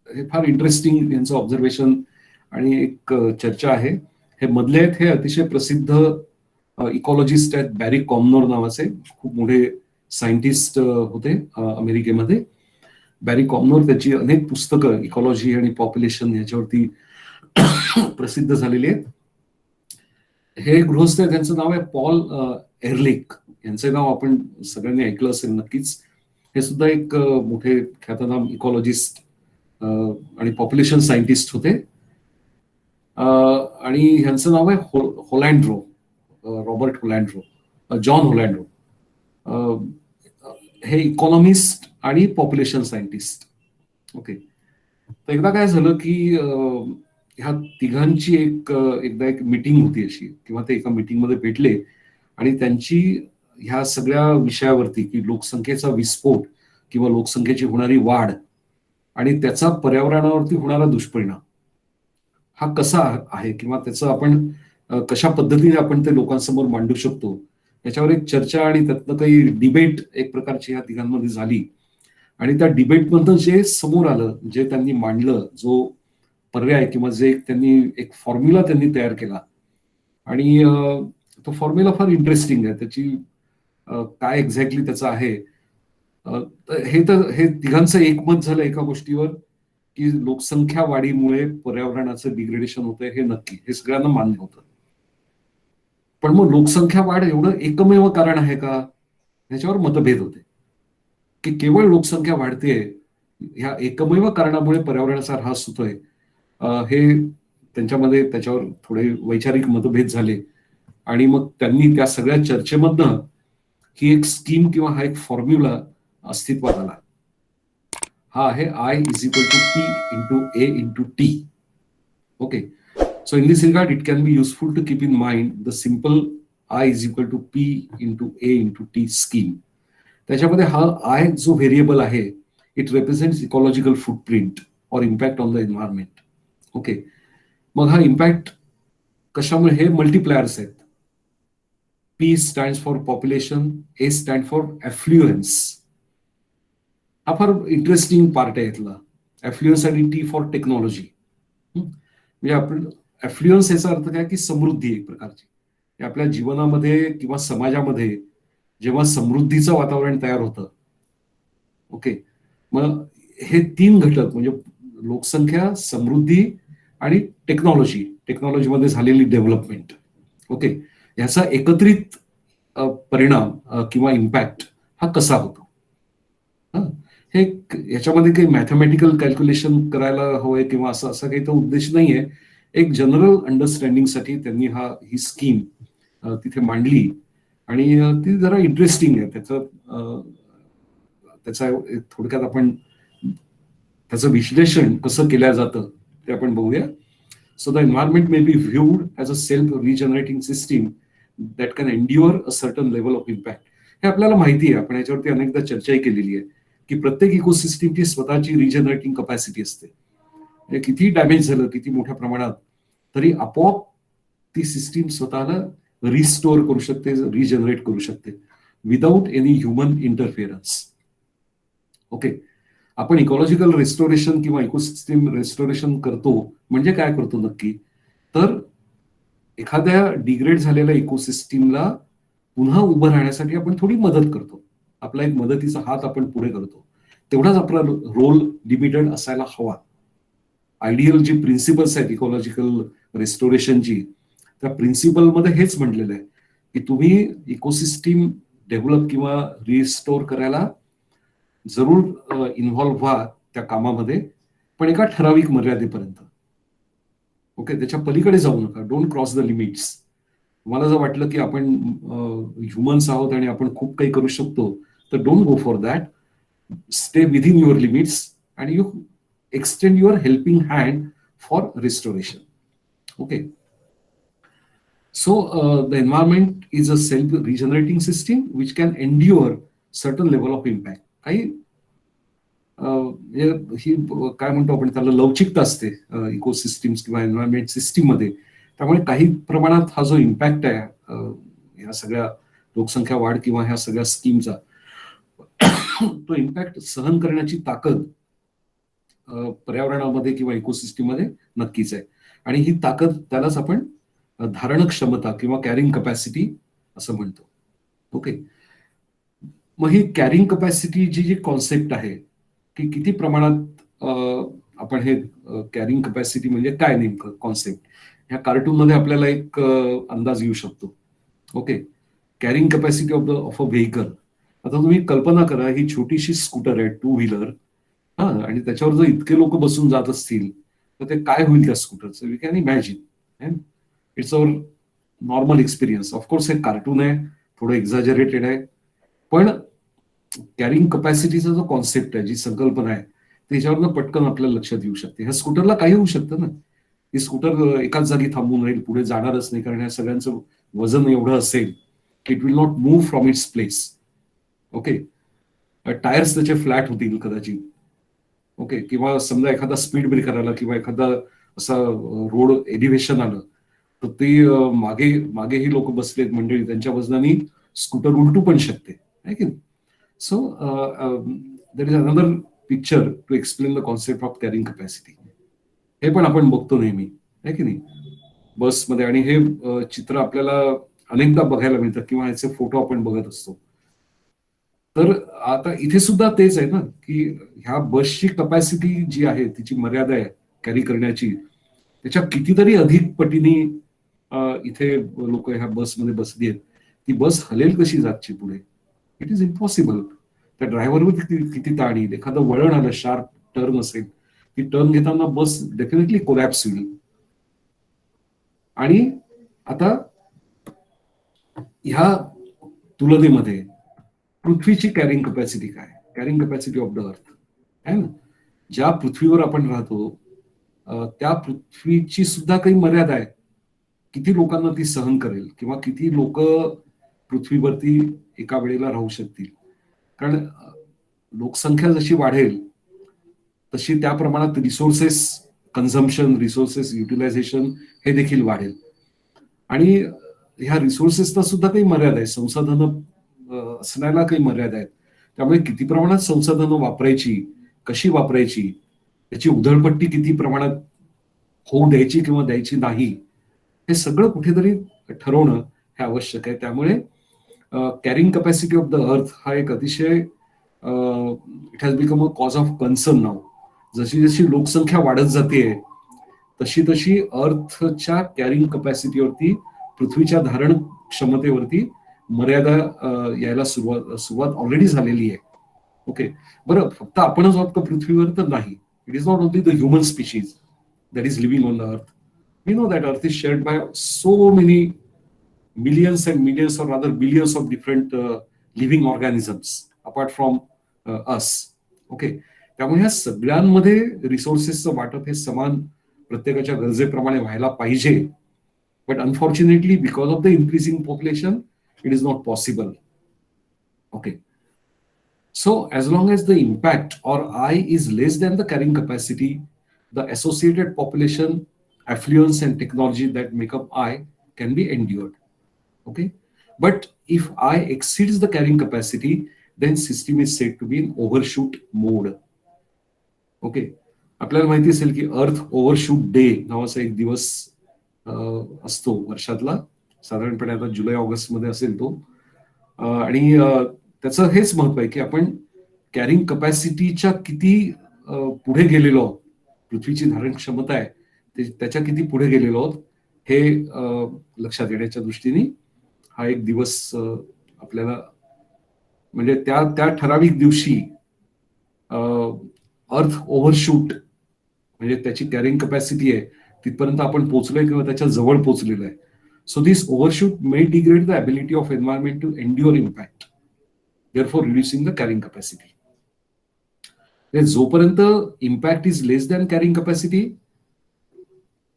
हे फार इंटरेस्टिंग यांचं ऑब्झर्वेशन आणि एक चर्चा आहे. हे मधले आहेत, हे अतिशय प्रसिद्ध इकॉलॉजिस्ट आहेत, बॅरी कॉमनोर नावाचे, खूप मोठे सायंटिस्ट होते अमेरिकेमध्ये. बॅरी कॉमनोर, त्याची अनेक पुस्तकं इकॉलॉजी आणि पॉप्युलेशन याच्यावरती प्रसिद्ध झालेली आहेत. हे गृहस्थ आहेत, त्यांचं नाव आहे पॉल एहरलिक. यांचं नाव आपण सगळ्यांनी ऐकलं असेल नक्कीच. हे सुद्धा एक मोठे ख्यातनाम इकॉलॉजिस्ट आणि पॉप्युलेशन सायंटिस्ट होते, आणि ह्यांचं नाव आहे होलँड्रो. रॉबर्ट होलँड्रो, जॉन होलँड्रो, हे इकॉनॉमिस्ट आणि पॉप्युलेशन सायंटिस्ट. ओके. तर एकदा काय झालं की ह्या तिघांची एकदा एक मीटिंग होती अशी, किंवा ते एका मीटिंगमध्ये भेटले आणि त्यांची ह्या सगळ्या विषयावरती, की लोकसंख्येचा विस्फोट किंवा लोकसंख्येची होणारी वाढ आणि त्याचा पर्यावरणावरती होणारा दुष्परिणाम हा कसा आहे, किंवा त्याचं आपण कशा पद्धतीने आपण ते लोकांसमोर मांडू शकतो, याच्यावर एक चर्चा आणि त्यातनं काही डिबेट एक प्रकारची ह्या तिघांमध्ये झाली. आणि त्या डिबेटमधनं जे समोर आलं, जे त्यांनी मांडलं, जो पर्याय किंवा जे त्यांनी एक फॉर्म्युला त्यांनी तयार केला, आणि तो फॉर्म्युला फार इंटरेस्टिंग आहे. त्याची काय एक्झॅक्टली त्याचं आहे, हे तिघांचं एकमत झालं एका गोष्टीवर, की लोकसंख्या वाढीमुळे पर्यावरणाचं डिग्रेडेशन होतंय, हे नक्की, हे सगळ्यांना मान्य होतं. पण मग लोकसंख्या वाढ एवढं एकमेव कारण आहे का, ह्याच्यावर मतभेद होते. की केवळ लोकसंख्या वाढतेय ह्या एकमेव कारणामुळे पर्यावरणाचा ऱ्हास होतोय, हे त्यांच्यामध्ये त्याच्यावर थोडे वैचारिक मतभेद झाले. आणि मग त्यांनी त्या सगळ्या चर्चेमधनं ही एक स्कीम किंवा हा एक फॉर्म्युला अस्तित्वात आला. हा आहे I = P × A × T. Okay. So in this regard, it can be useful to keep in mind the simple I = P × A × T scheme. त्याच्यामध्ये हा आय जो व्हेरिएबल आहे, it represents ecological footprint or impact on the environment. Okay. मग हा impact कशामुळे, हे multipliers आहेत. P stands for population, A stand for affluence. हा फार इंटरेस्टिंग पार्ट आहे इथला. एफ्लुएन्स आणि T फॉर टेक्नॉलॉजी. म्हणजे आपण एफ्लुएन्स याचा अर्थ काय, की समृद्धी एक प्रकारची. आपल्या जीवनामध्ये किंवा समाजामध्ये जेव्हा समृद्धीचं वातावरण तयार होतं, ओके, मग हे तीन घटक म्हणजे लोकसंख्या, समृद्धी आणि टेक्नॉलॉजीमध्ये झालेली डेव्हलपमेंट, ओके, ह्याचा एकत्रित परिणाम किंवा इम्पॅक्ट हा कसा होतो. हे ह्याच्यामध्ये काही मॅथमॅटिकल कॅल्क्युलेशन करायला हवंय किंवा असा काही तो उद्देश नाहीये. एक जनरल अंडरस्टँडिंगसाठी त्यांनी ही स्कीम तिथे मांडली, आणि ती जरा इंटरेस्टिंग आहे. त्याचा थोडक्यात आपण त्याचं विश्लेषण कसं केलं जातं ते आपण बघूया. So the environment may be viewed as a self regenerating system that can endure a certain level of impact. हे आपल्याला माहिती आहे, आपण याच्यावरती अनेकदा चर्चाही केलेली आहे, की प्रत्येक इकोसिस्टीमची स्वतःची रिजनरेटिंग कपॅसिटी असते. म्हणजे किती डॅमेज झालं, किती मोठ्या प्रमाणात, तरी आपोआप ती सिस्टीम स्वतःला रिस्टोअर करू शकते, रिजनरेट करू शकते, without any human interference. Okay. आपण इकॉलॉजिकल रेस्टोरेशन किंवा इकोसिस्टीम रेस्टोरेशन करतो म्हणजे काय करतो नक्की, तर एखाद्या डिग्रेड झालेल्या इकोसिस्टीमला पुन्हा उभं राहण्यासाठी आपण थोडी मदत करतो. आपला एक मदतीचा हात आपण पुढे करतो. तेवढाच आपला रोल लिमिटेड असायला हवा. आयडियल जी प्रिन्सिपल्स आहेत इकॉलॉजिकल रेस्टोरेशनची, त्या प्रिन्सिपलमध्ये हेच म्हटलेलं आहे, की तुम्ही इकोसिस्टीम डेव्हलप किंवा रिस्टोर करायला जरूर इन्व्हॉल्व्ह व्हा त्या कामामध्ये, पण एका ठराविक मर्यादेपर्यंत. ओके. त्याच्या पलीकडे जाऊ नका. Don't cross the limits. तुम्हाला जर वाटलं की आपण ह्युमन्स आहोत आणि आपण खूप काही करू शकतो, तर don't go for that. Stay within your limits and you extend your helping hand for restoration. Okay. So the environment is a self-regenerating system which can endure certain level of impact. काही ही काय म्हणतो आपण त्याला, लवचिकता असते इकोसिस्टीम्स किंवा environment system मध्ये. त्यामुळे काही प्रमाणात हा जो इम्पॅक्ट आहे या सगळ्या लोकसंख्या वाढ किंवा ह्या सगळ्या स्कीमचा, तो इम्पॅक्ट सहन करण्याची ताकद पर्यावरणामध्ये किंवा इकोसिस्टीम मध्ये नक्कीच आहे. आणि ही ताकद, त्यालाच आपण धारण क्षमता किंवा कॅरिंग कपॅसिटी असं म्हणतो. ओके. मग ही कॅरिंग कपॅसिटी जी कॉन्सेप्ट आहे, की किती प्रमाणात आपण हे कॅरिंग कपॅसिटी म्हणजे काय नेमकं कॉन्सेप्ट, ह्या कार्टून मध्ये आपल्याला एक अंदाज येऊ शकतो. Okay. Carrying capacity of a vehicle. आता तुम्ही कल्पना करा, ही छोटीशी स्कूटर आहे, 2 व्हीलर, आणि त्याच्यावर जर इतके लोक बसून जात असतील तर ते काय होईल त्या स्कूटरचं, we can imagine. It's our normal experience. Of course हे कार्टून आहे, थोडं एक्झॅजरेटेड आहे, पण कॅरिंग कपॅसिटीचा जो कॉन्सेप्ट आहे, जी संकल्पना आहे, त्याच्यावरनं पटकन आपल्याला लक्षात येऊ शकते. ह्या स्कूटरला काही होऊ शकतं ना, ही स्कूटर एकाच जागी थांबून राहील, पुढे जाणारच नाही, कारण ह्या सगळ्यांचं वजन एवढं असेल की it will not move from its place. Okay, tyres त्याचे फ्लॅट होतील कदाचित. ओके, किंवा समजा एखादा स्पीड ब्रेकर आला किंवा एखादा असा रोड एलिव्हेशन आलं, तर ते मागे मागेही लोक बसलेत मंडळी, त्यांच्या वजनाने स्कूटर उलटू पण शकते, आहे की नाही. So there is another picture to explain the concept of carrying capacity. हे पण आपण बघतो नेहमी, आहे की नाही, बसमध्ये. आणि हे चित्र आपल्याला अनेकदा बघायला मिळतं किंवा ह्याचे फोटो आपण बघत असतो. तर आता इथे सुद्धा तेच आहे ना, की ह्या बसची कपॅसिटी जी आहे, तिची मर्यादा आहे कॅरी करण्याची, त्याच्या कितीतरी अधिक पटीने इथे लोक ह्या बसमध्ये बसली आहेत. ती बस हलेल कशी जातची पुढे? It is impossible. त्या ड्रायव्हरवर किती ताण येईल, एखादं वळण आलं, शार्प टर्न असेल, ती टर्न घेताना बस डेफिनेटली कोलॅप्स होईल. आणि आता ह्या तुलनेमध्ये पृथ्वीची कॅरिंग कपॅसिटी काय, carrying capacity of the earth आहे ना, ज्या पृथ्वीवर आपण राहतो त्या पृथ्वीची सुद्धा काही मर्यादा आहे. किती लोकांना ती सहन करेल किंवा किती लोक पृथ्वीवरती एका वेळेला राहू शकतील. कारण लोकसंख्या जशी वाढेल तशी त्या प्रमाणात रिसोर्सेस कन्झम्पशन, रिसोर्सेस युटिलायझेशन हे देखील वाढेल. आणि ह्या रिसोर्सेसला सुद्धा काही मर्यादा आहे, संसाधनं असण्याला काही मर्यादा आहेत. त्यामुळे किती प्रमाणात संसाधनं वापरायची, कशी वापरायची, त्याची उधळपट्टी किती प्रमाणात होऊ द्यायची किंवा द्यायची नाही, हे सगळं कुठेतरी ठरवणं हे आवश्यक आहे. त्यामुळे carrying capacity of the earth हा एक अतिशय it has become a cause of concern now. जशी जशी लोकसंख्या वाढत जाते तशी तशी अर्थच्या कॅरिंग कपॅसिटीवरती, पृथ्वीच्या धारण क्षमतेवरती मर्यादा यायला सुरुवात ऑलरेडी झालेली आहे. ओके, बरं, फक्त आपणच आहोत का पृथ्वीवर? तर नाही. It is not only the human species that is living on the earth. We know that earth is shared by so many millions and millions, or rather billions of different living organisms apart from us. Okay, त्यामुळे ह्या सगळ्यांमध्ये रिसोर्सेसचं वाटप हे समान प्रत्येकाच्या गरजेप्रमाणे व्हायला पाहिजे. But unfortunately because of the increasing population it is not possible. Okay, so as long as the impact or I is less than the carrying capacity, the associated population, affluence and technology that make up I can be endured. Okay, but if I exceeds the carrying capacity, then system is said to be in overshoot mode. Okay, आपल्याला माहिती असेल की अर्थ overshoot day नावाचा एक दिवस असतो वर्षातला, साधारणपणे आता जुलै ऑगस्ट मध्ये असेल तो. आणि त्याचं हेच महत्व आहे की आपण कॅरिंग कपॅसिटीच्या किती पुढे गेलेलो आहोत, पृथ्वीची धारण क्षमता आहे त्याच्या किती पुढे गेलेलो आहोत हे लक्षात येण्याच्या दृष्टीने हा एक दिवस आपल्याला, म्हणजे त्या ठराविक दिवशी अर्थ ओव्हरशूट, म्हणजे त्याची कॅरिंग कपॅसिटी आहे तिथपर्यंत आपण पोहोचलोय किंवा त्याच्या जवळ पोहोचलेलो आहे. So this overshoot may degrade the ability of environment to endure impact, therefore reducing the carrying capacity. जोपर्यंत impact is less than carrying capacity,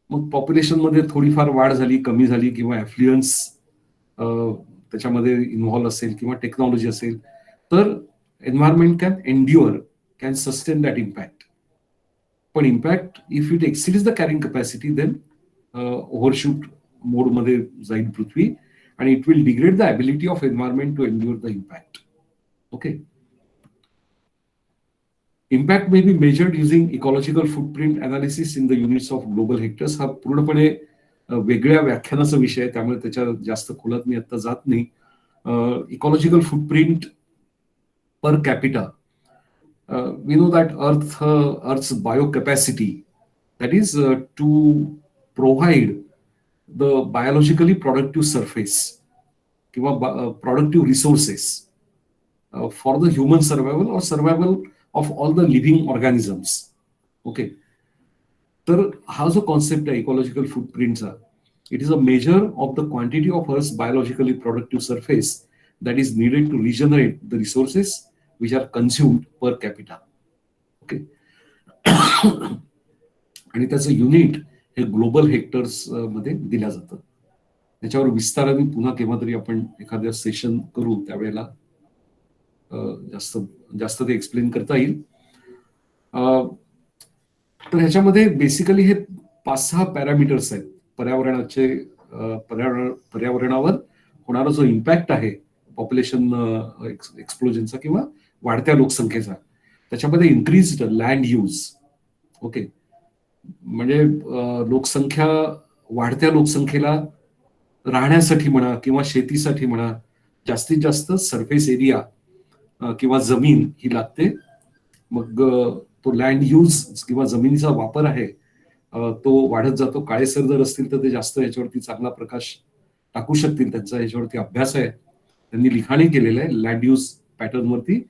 मग पॉप्युलेशन मध्ये थोडीफार वाढ झाली, कमी झाली, किंवा ऍफ्लुएन्स त्याच्यामध्ये इन्व्हॉल्व असेल किंवा टेक्नॉलॉजी असेल, तर environment can endure, can sustain that impact. पण impact if it exceeds the carrying capacity, then overshoot मोडमध्ये जाईल पृथ्वी आणि it will degrade the ability of environment to endure the impact. Okay. Impact may be measured using ecological footprint analysis in the units of global hectares. हा पूर्णपणे वेगळ्या व्याख्यानाचा विषय आहे, त्यामुळे त्याच्या जास्त खोलात मी आता जात नाही. Ecological footprint per capita, we know that earth's biocapacity, that is to provide the biologically productive surface किंवा productive resources for the human survival or survival of all the living organisms. Okay, तर हा जो concept आहे ecological फुटप्रिंटचा, It is a measure of the quantity of Earth's biologically productive surface that is needed to regenerate the resources which are consumed per capita. Okay. आणि त्याचं unit हे global hectares मध्ये दिल्या जातं. त्याच्यावर विस्ताराने पुन्हा केव्हा तरी आपण एखाद्या सेशन करू, त्यावेळेला जास्त जास्त ते एक्सप्लेन करता येईल. तर ह्याच्यामध्ये बेसिकली हे 5-6 पॅरामीटर्स आहेत पर्यावरणाचे. पर्यावरणावर होणारा जो इम्पॅक्ट आहे पॉप्युलेशन एक्सप्लोजनचा किंवा वाढत्या लोकसंख्येचा, त्याच्यामध्ये इन्क्रीज्ड लँड यूज. ओके. म्हणजे लोकसंख्या, वाढत्या लोकसंख्येला राहण्यासाठी म्हणा किंवा शेतीसाठी म्हणा जास्तीत जास्त सरफेस एरिया किंवा जमीन ही लागते. मग तो लँड यूज किंवा जमिनीचा वापर आहे तो वाढत जातो. काळेसर जर असतील तर ते जास्त याच्यावरती चांगला प्रकाश टाकू शकतील. त्यांचा याच्यावरती अभ्यास आहे, त्यांनी लिखाणही केलेलं आहे लँड यूज पॅटर्नवरती.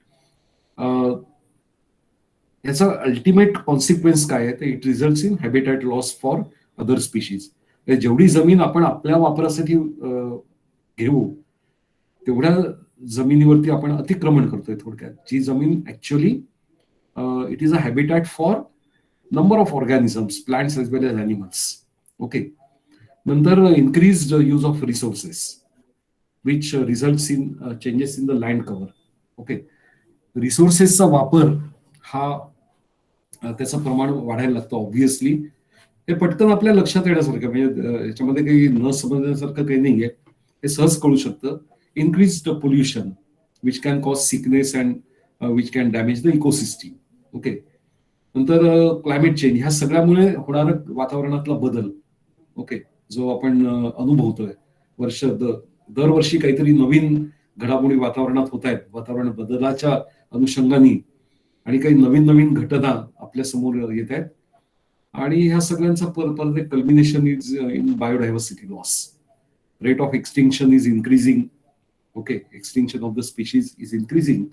याचा अल्टिमेट कॉन्सिक्वेन्स काय आहे तर it results in habitat loss for other species. जेवढी जमीन आपण आपल्या वापरासाठी घेऊ तेवढ्या जमिनीवरती आपण अतिक्रमण करतोय. थोडक्यात जी जमीन actually it is a habitat for number of organisms, plants as well as animals. Okay. नंतर increased use of resources which results in changes in the land cover. Okay. रिसोर्सेसचा वापर हा त्याचं प्रमाण वाढायला लागतं ऑब्व्हियसली. हे पटकन आपल्या लक्षात येण्यासारखं, म्हणजे याच्यामध्ये काही न समजण्यासारखं काही नाहीये, हे सहज कळू शकतं. Increased pollution which can cause sickness and which can damage the ecosystem. Okay. नंतर क्लायमेट चेंज, ह्या सगळ्यामुळे होणारा वातावरणातला बदल. ओके. जो आपण अनुभवतोय दरवर्षी काहीतरी नवीन घडामोडी वातावरणात होत आहेत. वातावरण बदलाच्या अनुषंगाने आणि काही नवीन नवीन घटना आपल्या समोर येत आहेत. आणि ह्या सगळ्यांचा परत एक culmination is in biodiversity loss. Rate of extinction is increasing. Okay. Extinction of the species is increasing.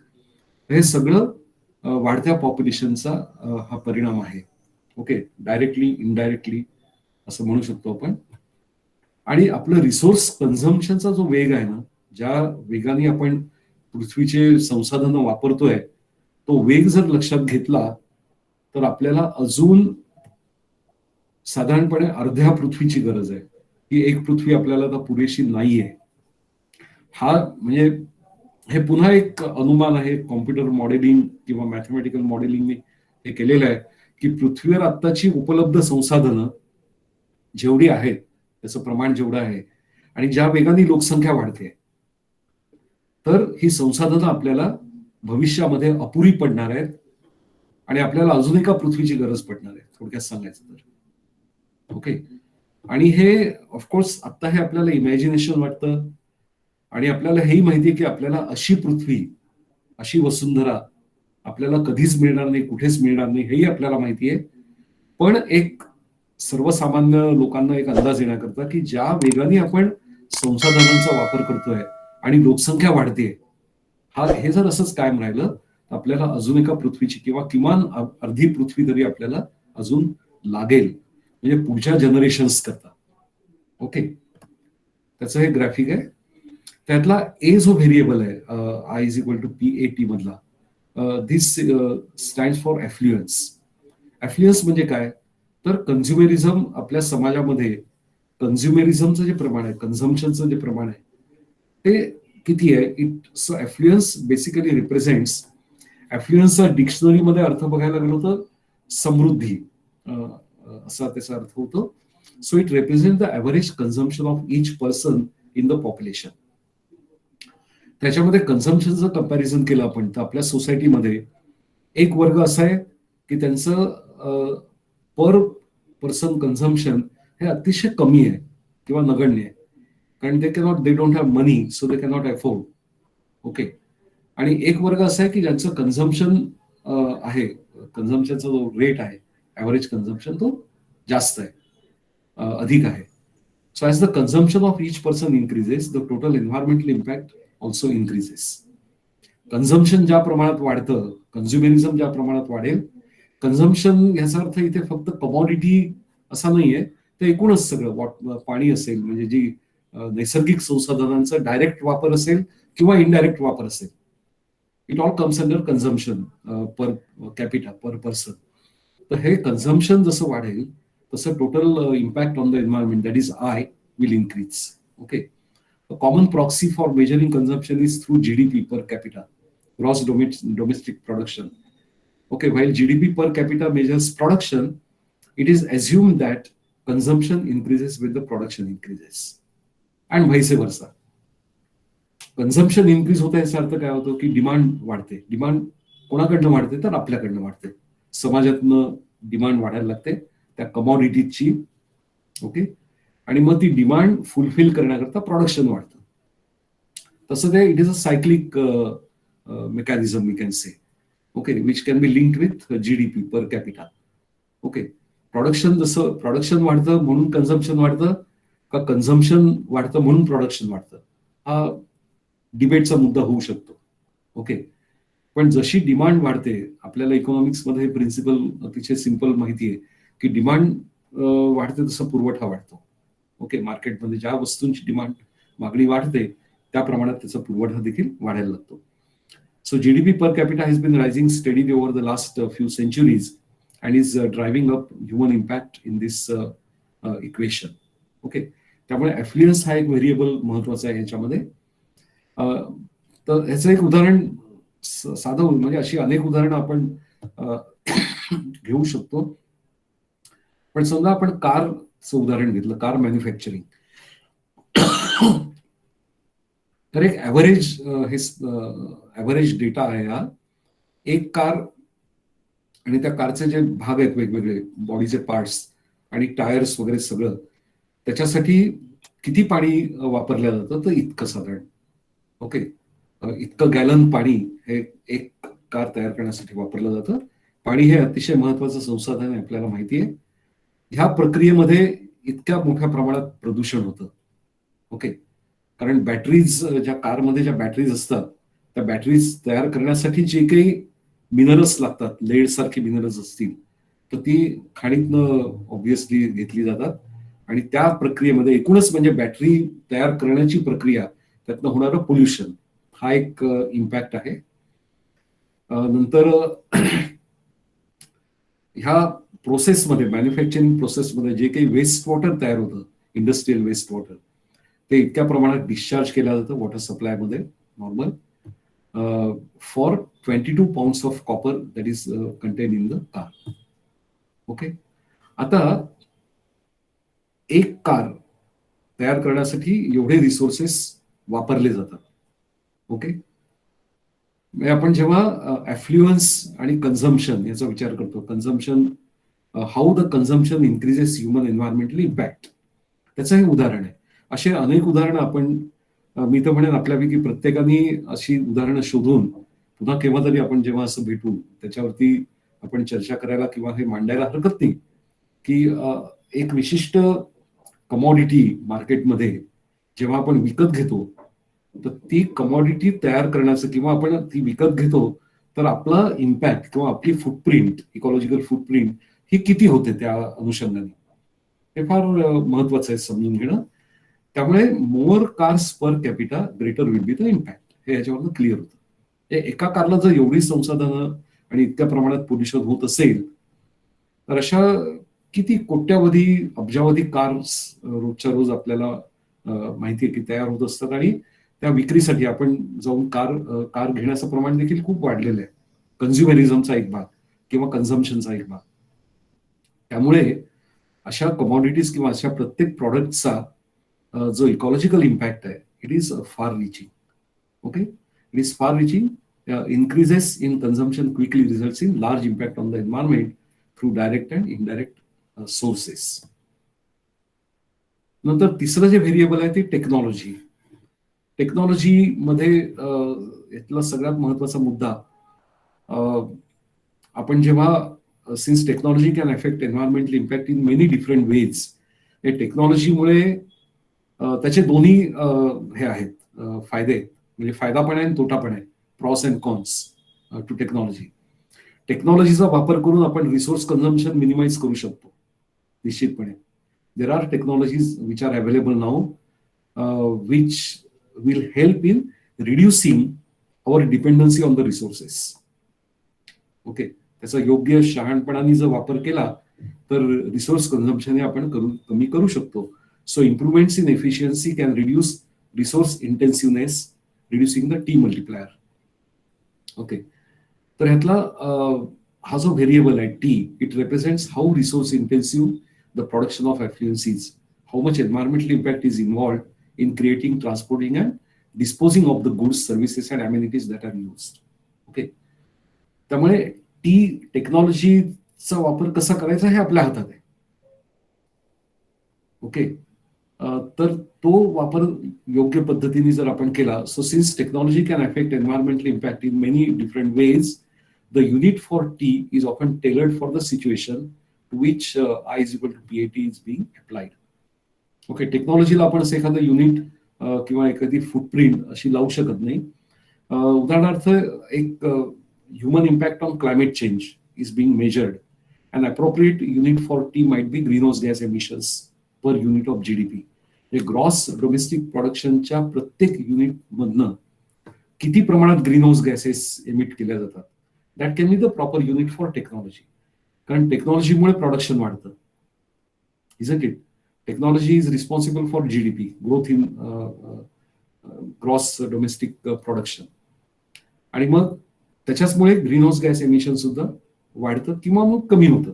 हे सगळं वाढत्या पॉप्युलेशनचा हा परिणाम आहे. ओके. डायरेक्टली इनडायरेक्टली असं म्हणू शकतो आपण. आणि आपलं रिसोर्स कन्झम्पशनचा जो वेग आहे ना, ज्या वेगाने आपण पृथ्वीचे संसाधनं वापरतोय, तो वेग जर लक्षात घेतला तर आपल्याला अजून साधारणपणे अर्ध्या पृथ्वीची गरज आहे. ही एक पृथ्वी आपल्याला आता पुरेशी नाहीये. हा म्हणजे हे पुन्हा एक अनुमान आहे, कॉम्प्युटर मॉडेलिंग किंवा मॅथमॅटिकल मॉडेलिंगने हे केलेलं आहे की पृथ्वीवर आत्ताची उपलब्ध संसाधनं जेवढी आहेत, त्याचं प्रमाण जेवढं आहे आणि ज्या वेगाने लोकसंख्या वाढते, तर ही संसाधनं आपल्याला भविष्यामध्ये अपुरी पडणार आहेत आणि आपल्याला अजून एका पृथ्वीची गरज पडणार आहे, थोडक्यात सांगायचं तर. ओके. आणि हे ऑफकोर्स आता हे आपल्याला इमॅजिनेशन वाटतं आणि आपल्याला हेही माहिती आहे की आपल्याला अशी पृथ्वी, अशी वसुंधरा आपल्याला कधीच मिळणार नाही, कुठेच मिळणार नाही, हेही आपल्याला माहिती आहे. पण एक सर्वसामान्य लोकांना एक अंदाज येण्याकरता की ज्या वेगाने आपण संसाधनांचा वापर करतोय आणि लोकसंख्या वाढते, हे जर असंच कायम राहिलं तर आपल्याला अजून एका पृथ्वीची किंवा किमान अर्धी पृथ्वी तरी आपल्याला अजून लागेल, म्हणजे पुढच्या जनरेशन्स करता. ओके. त्याचं हे ग्राफिक आहे. त्यातला ए जो व्हेरिएबल आहे I is equal to PAT मधला, दिस स्टँड फॉर ॲफ्ल्युएन्स. ॲफ्ल्युएन्स म्हणजे काय तर कन्झ्युमेरिझम आपल्या समाजामध्ये, कन्झ्युमेरिझमचं जे प्रमाण आहे, कन्झम्पशनचं जे प्रमाण आहे ते किती आहे. इट्स ॲफ्ल्युएन्स बेसिकली रिप्रेझेंट्स, ॲफ्ल्युएन्सचा डिक्शनरीमध्ये अर्थ बघायला गेलो तर समृद्धी असा त्याचा अर्थ होतो. So it represent the average consumption of each person in the population. त्याच्यामध्ये कन्झम्पशनचं कंपॅरिझन केलं आपण तर आपल्या सोसायटीमध्ये एक वर्ग असा आहे की त्यांचं पर पर्सन कन्झम्पशन हे अतिशय कमी आहे किंवा नगण्य आहे, कारण they don't have money, so they cannot afford. Okay. आणि एक वर्ग असा आहे की ज्यांचं कन्झम्पशन आहे, कन्झम्पशनचा जो रेट आहे ॲव्हरेज कन्झम्पशन तो जास्त आहे, अधिक आहे. So as the consumption of each person increases, the total environmental impact also increases. Consumption ज्या प्रमाणात वाढतं, कन्झ्युमेरिझम ज्या प्रमाणात वाढेल, कन्झम्पशन याचा अर्थ इथे फक्त कमॉडिटी असा नाहीये, ते एकूणच सगळं पाणी असेल म्हणजे जी नैसर्गिक संसाधनांचा डायरेक्ट वापर असेल किंवा इनडायरेक्ट वापर असेल, it all comes under consumption per capita per person. तर हे कन्झम्पशन जसं वाढेल तसं total impact on the environment that is I will increase. Okay. A common proxy for measuring consumption is through GDP per capita, gross domestic production. Okay, while GDP per capita measures production, it is assumed that consumption increases with the production increases, and vice versa. Consumption increase होतं याचा अर्थ काय होतो की demand वाढते. Demand कोणाकडनं वाढते तर आपल्याकडनं वाढते. समाजातनं डिमांड वाढायला लागते त्या कमॉडिटीची. ओके. आणि मग ती डिमांड फुलफिल करण्याकरता प्रोडक्शन वाढतं. तसं ते it is a cyclic mechanism we can say. Okay. Which can be linked with GDP per capita. Okay. जसं प्रोडक्शन वाढतं म्हणून कन्झम्पशन वाढतं का कन्झम्पशन वाढतं म्हणून प्रोडक्शन वाढतं, हा डिबेटचा मुद्दा होऊ शकतो. ओके. पण जशी डिमांड वाढते, आपल्याला इकॉनॉमिक्समध्ये प्रिन्सिपल अतिशय सिंपल माहिती आहे की डिमांड वाढते तसं पुरवठा वाढतो. ओके. मार्केटमध्ये ज्या वस्तूंची डिमांड मागणी वाढते त्या प्रमाणात त्याचा पुरवठा देखील वाढायला लागतो. So GDP per capita has been rising steadily over the last few centuries and is driving up human impact in this equation. Okay. त्यामुळे ॲफ्लुएन्स हा एक व्हेरिएबल महत्वाचा आहे ह्याच्यामध्ये. तर ह्याचं एक उदाहरण साधं म्हणजे अशी अनेक उदाहरणं आपण घेऊ शकतो. पण समजा आपण कारचं उदाहरण घेतलं, कार मॅन्युफॅक्चरिंग. तर एक ॲव्हरेज डेटा आहे हा. एक कार आणि त्या कारचे जे भाग आहेत वेगवेगळे बॉडीचे पार्ट्स आणि टायर्स वगैरे सगळं, त्याच्यासाठी किती पाणी वापरलं जातं तर इतकं साधारण. ओके. इतकं गॅलन पाणी हे एक कार तयार करण्यासाठी वापरलं जातं. पाणी हे अतिशय महत्वाचं संसाधन आहे, आपल्याला माहिती आहे. ह्या प्रक्रियेमध्ये इतक्या मोठ्या प्रमाणात प्रदूषण होतं. ओके. कारण बॅटरीज ज्या कारमध्ये ज्या बॅटरीज असतात त्या बॅटरीज तयार करण्यासाठी जे काही मिनरल्स लागतात, लेड सारखी मिनरल्स असतील तर ती खाणीतनं ऑब्व्हियसली घेतली जातात आणि त्या प्रक्रियेमध्ये एकूणच म्हणजे बॅटरी तयार करण्याची प्रक्रिया, त्यातनं होणारं पोल्युशन हा एक इम्पॅक्ट आहे. नंतर ह्या प्रोसेसमध्ये, मॅन्युफॅक्चरिंग प्रोसेसमध्ये जे काही वेस्ट वॉटर तयार होतं, इंडस्ट्रियल वेस्ट वॉटर, ते इतक्या प्रमाणात डिस्चार्ज केलं जातं वॉटर सप्लायमध्ये normal for 22 pounds of copper that is contain in the car. Okay. आता एक कार तयार करण्यासाठी एवढे रिसोर्सेस वापरले जातात. ओके. म्हणजे आपण जेव्हा ॲफ्लुएन्स आणि कन्झम्पशन याचा विचार करतो, consumption, how the consumption increases human environmental impact, त्याचं हे उदाहरण आहे. असे अनेक उदाहरणं आपण, मी तर म्हणेन आपल्यापैकी प्रत्येकाने अशी उदाहरणं शोधून पुन्हा केव्हा तरी आपण जेव्हा असं भेटू त्याच्यावरती आपण चर्चा करायला किंवा हे मांडायला हरकत नाही की एक विशिष्ट कमॉडिटी मार्केटमध्ये जेव्हा आपण विकत घेतो तर ती कमॉडिटी तयार करण्याचं किंवा आपण ती विकत घेतो तर आपला इम्पॅक्ट किंवा आपली फुटप्रिंट, इकॉलॉजिकल फुटप्रिंट ही किती होते त्या अनुषंगाने, हे फार महत्वाचं आहे समजून घेणं. त्यामुळे more cars per capita greater will be the impact, हे याच्यावरनं क्लिअर होतं. एका कारला जर एवढी संसाधनं आणि इतक्या प्रमाणात पोल्युशन होत असेल तर अशा किती कोट्यावधी अब्जावधी कार्स रोजच्या रोज आपल्याला माहिती आहे की तयार होत असतात आणि त्या विक्रीसाठी आपण जाऊन कार घेण्याचं प्रमाण देखील खूप वाढलेलं आहे. कन्झ्युमरिझमचा एक भाग किंवा कन्झम्पशनचा एक भाग. त्यामुळे अशा कमॉडिटीज किंवा अशा प्रत्येक प्रॉडक्टचा जो इकॉलॉजिकल इम्पॅक्ट आहे it is far reaching. Okay. It is far reaching. increases in consumption quickly results in large impact on the environment through direct and indirect sources. नंतर तिसरं जे व्हेरिएबल आहे ते टेक्नॉलॉजी. टेक्नॉलॉजीमध्ये इथला सगळ्यात महत्वाचा मुद्दा, आपण जेव्हा since technology can affect environmental impact in many different veg, हे टेक्नॉलॉजीमुळे त्याचे दोन्ही हे आहेत फायदे, म्हणजे फायदा पण आहे आणि तोटा पण आहे. Pros and cons to technology. टेक्नॉलॉजीचा वापर करून आपण रिसोर्स कन्झम्पशन मिनिमाइज करू शकतो निश्चितपणे. there are technologies which are available now, which will help in reducing our dependency on the resources. Okay, त्याचा योग्य शहाणपणाने जर वापर केला तर रिसोर्स कन्झम्पशन हे आपण कमी करू शकतो. So improvements in efficiency can reduce resource intensiveness, reducing the T multiplier. Okay, तर ह्यातला हा जो व्हेरिएबल आहे T, it represents how resource intensive the production of affluences, how much environmental impact is involved in creating, transporting and disposing of the goods, services and amenities that are used. Okay, त्यामुळे T टेक्नॉलॉजीचा वापर कसा करायचा हे आपल्या हातात आहे. Okay, तर तो वापर योग्य पद्धतीने जर आपण केला, so since technology can affect environmental impact in many different ways, the unit for T is often tailored for the situation to which I is equal to PAT is being applied. Okay, टेक्नॉलॉजीला आपण असं एखादं unit किंवा एखादी footprint अशी लावू शकत नाही. उदाहरणार्थ, एक human impact on climate change is being measured. An appropriate unit for T might be greenhouse gas emissions per unit of GDP. The gross domestic production च्या प्रत्येक युनिट मधनं किती प्रमाणात ग्रीनहाऊस गॅसेस एमिट केल्या जातात, that can be the proper unit for technology. कारण टेक्नॉलॉजीमुळे production वाढतं, isn't it? Technology is responsible for GDP growth in gross domestic production, आणि मग त्याच्याचमुळे ग्रीनहाऊस गॅस एमिशन सुद्धा वाढतं किंवा मग कमी होतं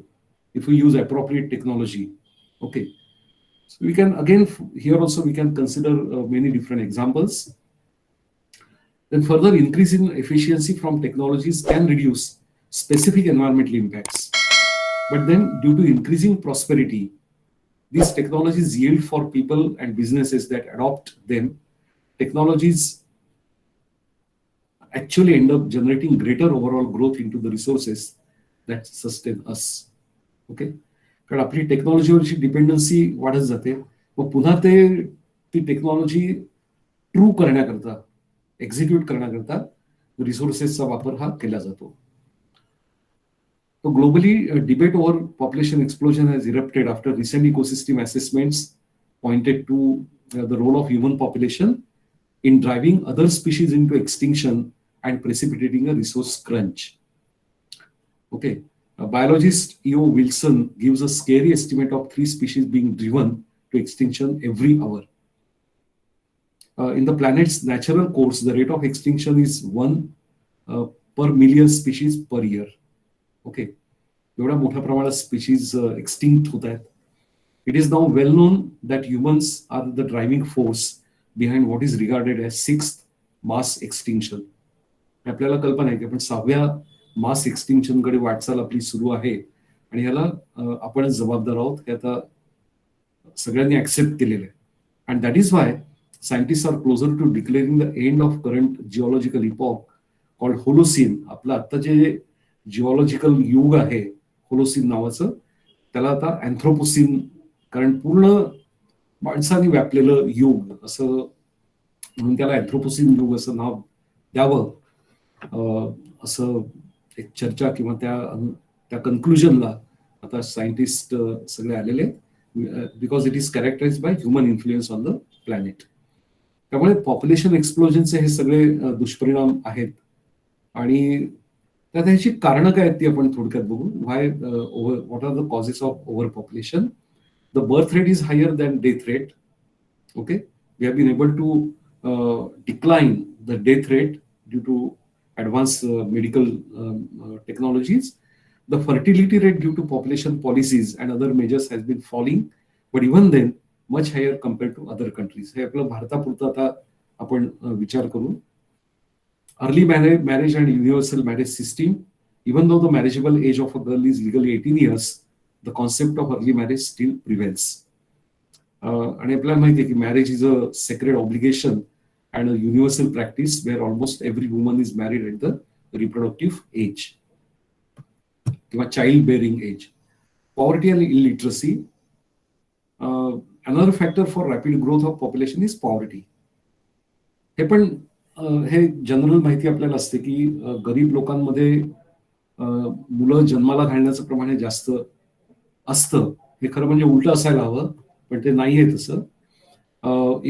if you use appropriate technology. Okay, so we can again here also we can consider many different examples. Then further increase in efficiency from technologies can reduce specific environmental impacts. But then due to increasing prosperity, these technologies yield for people and businesses that adopt them. Technologies actually end up generating greater overall growth into the resources that sustain us. Okay, कारण आपली टेक्नॉलॉजीवरची dependency वाढत जाते, मग पुन्हा ती technology true करण्याकरता, execute करण्याकरता रिसोर्सेसचा वापर हा केला जातो. So globally, debate over population explosion has erupted after recent ecosystem assessments pointed to the role of human population in driving other species into extinction and precipitating a resource crunch. Okay, biologist E.O. Wilson gives a scary estimate of 3 species being driven to extinction every hour. In the planet's natural course, the rate of extinction is 1 per million species per year. Okay, एवढ्या मोठ्या प्रमाणात species extinct होत आहेत. It is now well known that humans are the driving force behind what is regarded as 6th mass extinction. आपल्याला कल्पना आहे की आपण 6व्या मास एक्सटिंक्शन कडे वाटचाल आपली सुरू आहे, आणि ह्याला आपणच जबाबदार आहोत हे आता सगळ्यांनी ऍक्सेप्ट केलेलं आहे. And that is why scientist are closer to declaring the end of current geological epoch called Holocene. आपलं आता जे जिओलॉजिकल युग आहे होलोसीन नावाचं, त्याला आता अँथ्रोपोसीन, कारण पूर्ण माणसाने व्यापलेलं युग असं म्हणून त्याला अँथ्रोपोसीन युग असं नाव द्यावं, असं एक चर्चा किंवा त्या कन्क्लुजनला आता सायंटिस्ट सगळे आलेले, because it is characterized by human influence on the planet. त्यामुळे पॉप्युलेशन एक्सप्लोजनचे हे सगळे दुष्परिणाम आहेत, आणि त्यात ह्याची कारणं काय आहेत ती आपण थोडक्यात बघू. What are the causes of over population? The birth rate is higher than death rate. Okay, we have been able to decline the death rate due to advanced medical technologies. The fertility rate due to population policies and other measures has been falling, but even then much higher compared to other countries. हे आपलं भारतापुरतं आता आपण विचार करू. Early marriage and universal marriage system. Even though the marriageable age of a girl is legally 18 years, the concept of early marriage still prevails. आणि आपल्याला माहिती आहे की marriage is a sacred obligation and a universal practice where almost every woman is married at the reproductive age किंवा childbearing age. Poverty and illiteracy. Another factor for rapid growth of population is poverty. हे पण हे general माहिती आपल्याला असते की गरीब लोकांमध्ये मुलं जन्माला घालण्याचं प्रमाण जास्त असतं. हे खरं म्हणजे उलट असायला हवं. पण ते नाहीये तसं.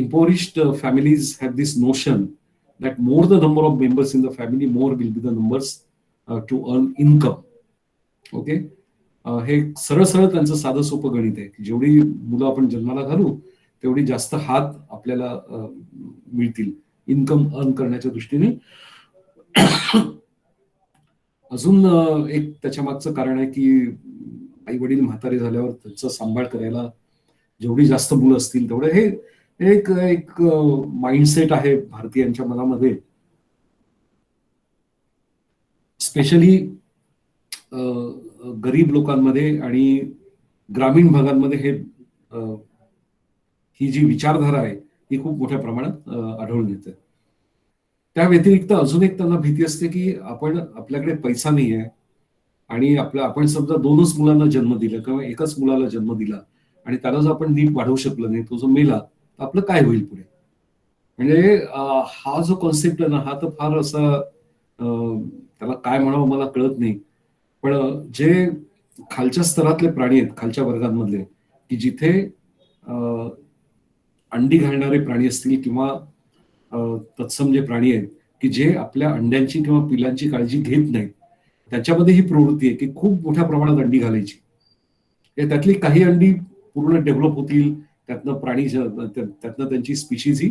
Impoverished families have this notion that more the number of members in the family, more will be the numbers to earn income. Okay. हे सरळ सरळ त्यांचं साधं सोपं गणित आहे की जेवढी मुलं आपण जन्माला घालू तेवढी जास्त हात आपल्याला मिळतील इन्कम अर्न करण्याच्या दृष्टीने. अजून एक त्याच्या मागचं कारण आहे की आई वडील म्हातारे झाल्यावर त्यांचा सांभाळ करायला जेवढी जास्त मुलं असतील तेवढं हे एक एक माइंडसेट आहे भारतीयांच्या मनामध्ये. स्पेशली गरीब लोकांमध्ये आणि ग्रामीण भागांमध्ये ही जी विचारधारा आहे ही खूप मोठ्या प्रमाणात आढळून येते. त्या व्यतिरिक्त अजून एक त्यांना भीती असते की आपल्याकडे पैसा नाही आहे आणि आपण समजा 2च मुलांना जन्म दिला किंवा एकच मुलाला जन्म दिला आणि त्याला जर आपण नीट वाढवू शकलो नाही, तो जो मेला तर आपलं काय होईल पुढे. म्हणजे हा जो कॉन्सेप्ट आहे ना हा तर फार असा त्याला काय म्हणावं मला कळत नाही. पण जे खालच्या स्तरातले प्राणी आहेत खालच्या वर्गांमधले की जिथे अंडी घालणारे प्राणी असतील किंवा तत्सम जे प्राणी आहेत की जे आपल्या अंड्यांची किंवा पिलांची काळजी घेत नाहीत, त्याच्यामध्ये ही प्रवृत्ती आहे की खूप मोठ्या प्रमाणात अंडी घालायची. त्यातली काही अंडी पूर्ण डेव्हलप होतील, त्यातनं त्यातनं त्यांची स्पीशीज ही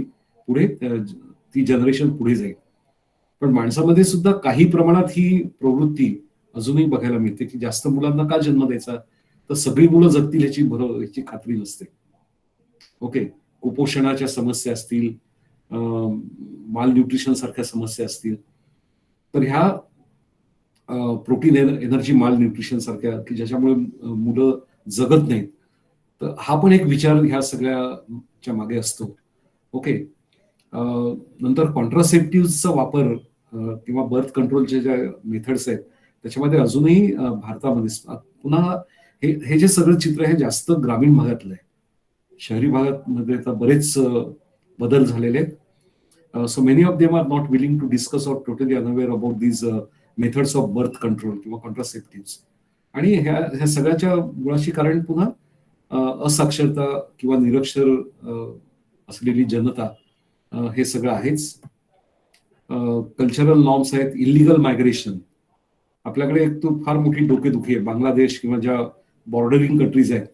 पुढे ती जनरेशन पुढे जाईल. पण माणसामध्ये सुद्धा काही प्रमाणात ही प्रवृत्ती अजूनही बघायला मिळते की जास्त मुलांना का जन्म द्यायचा, तर सगळी मुलं जगतील याची खात्री नसते. ओके. कुपोषणाच्या समस्या असतील, माल न्यूट्रिशन सारख्या समस्या असतील, तर ह्या प्रोटीन एनर्जी माल न्यूट्रिशन सारख्या की ज्याच्यामुळे मुलं जगत नाहीत, तर हा पण एक विचार ह्या सगळ्याच्या मागे असतो. ओके. नंतर कॉन्ट्रासेप्टिव्हचा वापर किंवा बर्थ कंट्रोलचे ज्या मेथड्स आहेत त्याच्यामध्ये अजूनही भारतामध्ये पुन्हा हे जे सगळं चित्र आहे जास्त ग्रामीण भागातलं आहे. शहरी भागामध्ये तर बरेच बदल झालेले आहेत. So many of them are not willing to discuss or totally unaware about these methods of birth control किंवा contraceptives. आणि ह्या सगळ्याच्या मुळाशी कारण पुन्हा असाक्षरता किंवा निरक्षर असलेली जनता हे सगळं आहेच. कल्चरल नॉर्म्स आहेत, इलिगल मायग्रेशन. आपल्याकडे एक तो फार मोठी डोकेदुखी आहे. बांगलादेश किंवा ज्या बॉर्डरिंग कंट्रीज आहेत,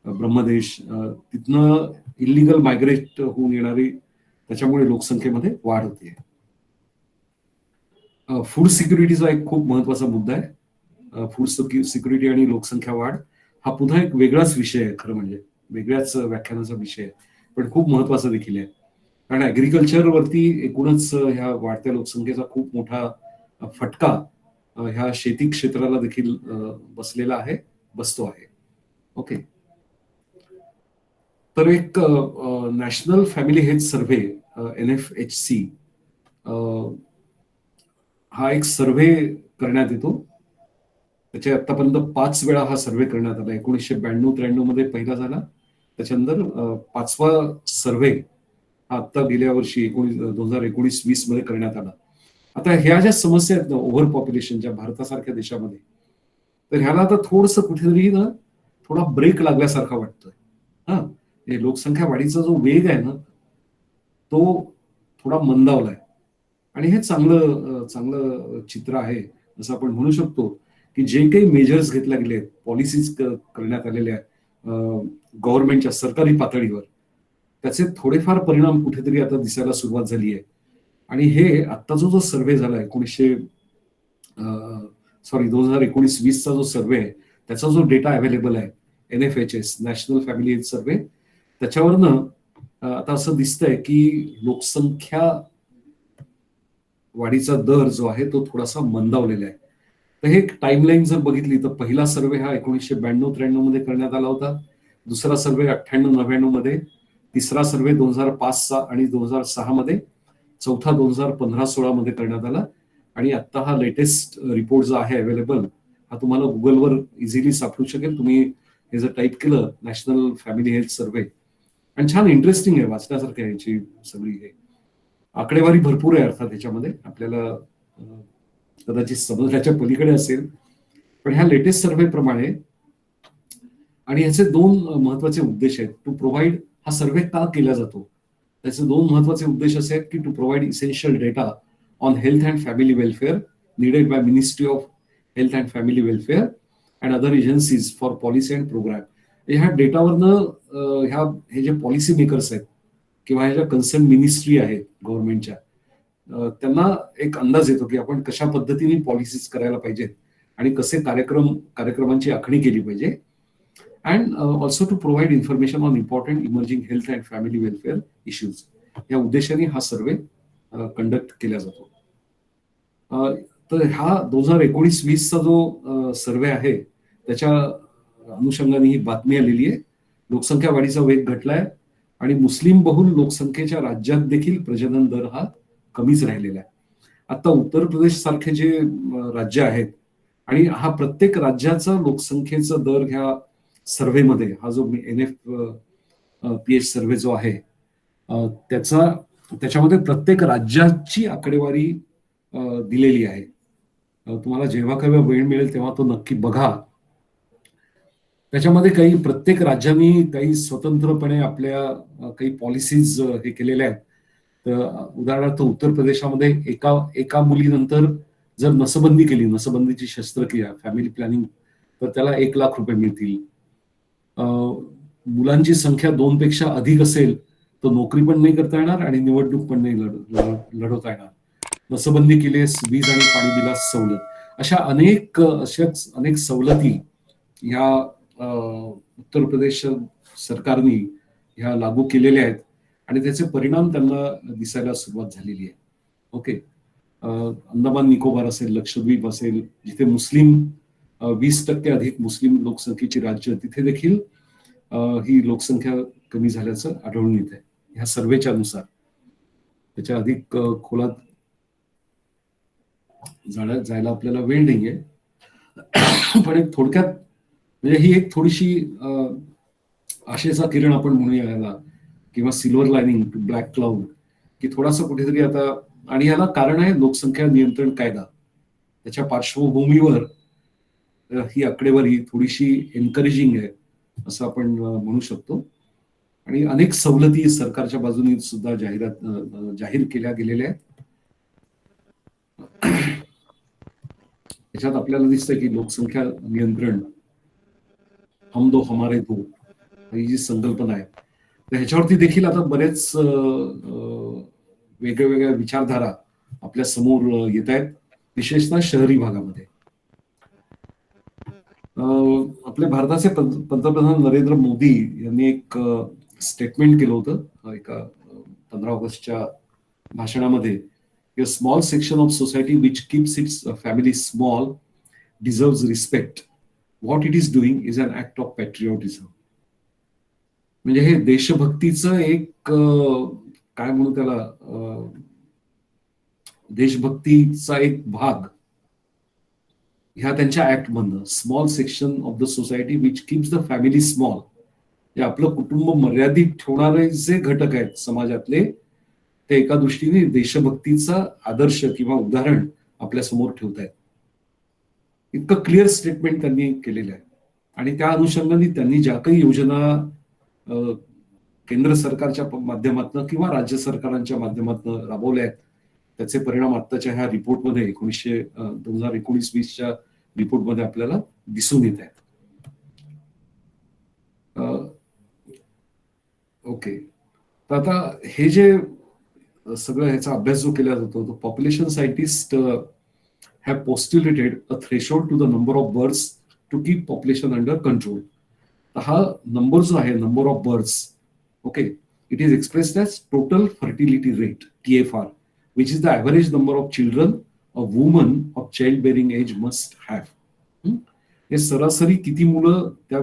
ब्रह्मदेश, तिथनं इलिगल मायग्रेट होऊन येणारी त्याच्यामुळे लोकसंख्येमध्ये वाढ होते. फूड सिक्युरिटीचा एक खूप महत्वाचा मुद्दा आहे. फूड सिक्युरिटी आणि लोकसंख्या वाढ हा पुन्हा एक वेगळाच विषय आहे. खरं म्हणजे वेगळ्याच व्याख्यानाचा विषय आहे, पण खूप महत्वाचा देखील आहे. कारण ऍग्रिकल्चरवरती एकूणच ह्या वाढत्या लोकसंख्येचा खूप मोठा फटका ह्या शेती क्षेत्राला देखील बसतो आहे. ओके. तर एक national family health survey NFHC हा एक सर्व्हे करण्यात येतो. त्याच्या आतापर्यंत 5 वेळा हा सर्व्हे करण्यात आला. 1992-93 मध्ये पहिला झाला. त्याच्यानंतर 5वा सर्व्हे हा आता गेल्या वर्षी 2019-20 मध्ये करण्यात आला. आता ह्या ज्या समस्या आहेत ना ओव्हर पॉप्युलेशनच्या भारतासारख्या देशामध्ये, तर ह्याला आता थोडंसं कुठेतरी ना थोडा ब्रेक लागल्यासारखा वाटतोय. हा, लोकसंख्या वाढीचा जो वेग आहे ना तो थोडा मंदावलाय आणि हे चांगलं चित्र आहे असं आपण म्हणू शकतो की जे काही मेजर्स घेतल्या गेले आहेत, पॉलिसीज करण्यात आलेल्या गव्हर्नमेंटच्या सरकारी पातळीवर, त्याचे थोडेफार परिणाम कुठेतरी आता दिसायला सुरुवात झाली आहे. आणि हे आत्ताचा जो सर्व्हे झाला 2019-20चा जो सर्व्हे आहे त्याचा जो डेटा अवेलेबल आहे NFHS national family health survey, त्याच्यावरनं आता असं दिसतंय की लोकसंख्या वाढीचा दर जो आहे तो थोडासा मंदावलेला आहे. तर हे टाइमलाईन जर बघितली तर पहिला सर्व्हे हा 1992-93 मध्ये करण्यात आला होता. दुसरा सर्व्हे 98-99 मध्ये, तिसरा सर्व्हे 2005 आणि 2006 मध्ये, चौथा 2015-16 मध्ये करण्यात आला. आणि आता हा लेटेस्ट रिपोर्ट जो आहे अवेलेबल हा तुम्हाला गुगलवर इझिली सापडू शकेल. तुम्ही हे जर टाईप केलं नॅशनल फॅमिली हेल्थ सर्व्हे, आणि छान इंटरेस्टिंग आहे, वाचण्यासारखं आहे याची सगळी हे आकडेवारी भरपूर आहे. अर्थात याच्यामध्ये आपल्याला कदाचित समजण्याच्या पलीकडे असेल, पण ह्या लेटेस्ट सर्व्हे प्रमाणे आणि ह्याचे दोन महत्वाचे उद्देश आहेत. टू प्रोव्हाइड, हा सर्वे का केला जातो, त्याचे दोन महत्वाचे उद्देश असे आहेत की to provide essential data on health and family welfare needed by Ministry of Health and Family Welfare and other agencies for policy and program. ह्या डेटावरनं हे जे पॉलिसी मेकर्स आहेत किंवा ह्या ज्या कन्सर्न मिनिस्ट्री आहेत गव्हर्नमेंटच्या, त्यांना एक अंदाज येतो की आपण कशा पद्धतीने पॉलिसीज करायला पाहिजेत आणि कसे कार्यक्रमांची आखणी केली पाहिजे. And also to provide information on important emerging health and family welfare issues, या उद्देशाने हा सर्वे कंडक्ट केला जातो. तर हा 2019-20चा जो सर्वे आहे त्याच्या अनुषंगाने ही बातमी आलेली आहे. लोकसंख्या वाढीचा वेग घटलाय आणि मुस्लिम बहुल लोकसंख्येच्या राज्यात देखील प्रजनन दर हा कमीच राहिलेला आहे. आता उत्तर प्रदेश सारखे जे राज्य आहेत, आणि हा प्रत्येक राज्याचा लोकसंख्येचा दर ह्या सर्व्हेमध्ये, हा जो NFPH सर्व्हे जो आहे त्याच्यामध्ये प्रत्येक राज्याची आकडेवारी दिलेली आहे. तुम्हाला जेव्हा केव्हा वेळ मिळेल तेव्हा तो नक्की बघा. त्याच्यामध्ये प्रत्येक राज्यांनी काही स्वतंत्रपणे आपल्या काही पॉलिसीज हे केलेल्या आहेत. तर उदाहरणार्थ उत्तर प्रदेशामध्ये एका मुलीनंतर जर नसबंदी केली, नसबंदीची शस्त्रक्रिया, फॅमिली प्लॅनिंग, तर त्याला 1 लाख रुपये मिळतील. मुलांची संख्या 2 पेक्षा अधिक असेल तर नोकरी पण नाही करता येणार आणि निवडणूक पण नाही लढवता येणार. नसबंदी केल्यास वीज आणि पाणी बिलास सवलत, अशा अनेक सवलती ह्या उत्तर प्रदेश सरकारने ह्या लागू केलेल्या आहेत आणि त्याचे परिणाम त्यांना दिसायला सुरुवात झालेली आहे. ओके. अंदमान निकोबार असेल, लक्षद्वीप असेल, जिथे मुस्लिम 20% अधिक मुस्लिम लोकसंख्येची राज्य, तिथे देखील ही लोकसंख्या कमी झाल्याचं आढळून येत आहे ह्या सर्वेच्या नुसार. त्याच्या अधिक खोलात जायला आपल्याला वेळ नाहीये, पण एक थोडक्यात म्हणजे ही एक थोडीशी आशेचा किरण आपण म्हणूया याला, किंवा silver lining to black cloud, की थोडासा कुठेतरी आता, आणि याला कारण आहे लोकसंख्या नियंत्रण कायदा. त्याच्या पार्श्वभूमीवर ही आकडेवारी थोडीशी एनकरेजिंग आहे असं आपण म्हणू शकतो. आणि अनेक सवलती सरकारच्या बाजूने सुद्धा जाहीर केल्या गेलेल्या आहेत. त्याच्यात आपल्याला दिसतंय की लोकसंख्या नियंत्रण, हम दो हमारे दो, ही जी संकल्पना आहे, तर ह्याच्यावरती देखील आता बरेच वेगळ्या विचारधारा आपल्या समोर येत आहेत, विशेषतः शहरी भागामध्ये. आपल्या भारताचे पंतप्रधान नरेंद्र मोदी यांनी एक स्टेटमेंट केलं होतं एका 15 ऑगस्टच्या भाषणामध्ये, A small section of society which keeps its family small deserves respect. What it is doing is an act of patriotism. म्हणजे हे देशभक्तीचं एक काय म्हणू त्याला, देशभक्तीचा एक भाग ह्या त्यांच्या ऍक्ट मधनं, small section of the society which keeps the family small, हे आपलं कुटुंब मर्यादित ठेवणारे जे घटक आहेत समाजातले, ते एका दृष्टीने देशभक्तीचा आदर्श किंवा उदाहरण आपल्या समोर ठेवतायत. इतकं क्लिअर स्टेटमेंट त्यांनी केलेलं आहे. आणि त्या अनुषंगाने त्यांनी ज्या काही योजना केंद्र सरकारच्या माध्यमातून किंवा राज्य सरकारांच्या माध्यमातून राबवल्या आहेत, त्याचे परिणाम आत्ताच्या ह्या रिपोर्टमध्ये 2019-20च्या रिपोर्टमध्ये आपल्याला दिसून येत आहेत. ओके. तर आता हे जे सगळं ह्याचा अभ्यास जो केला जातो, तो population scientist have postulated a threshold to the number of birds to keep population under control. तर हा नंबर जो आहे, number of birds, okay, it is expressed as total fertility rate, TFR, which is the average number of children a woman of child bearing age must have. हे सरासरी किती मुलं त्या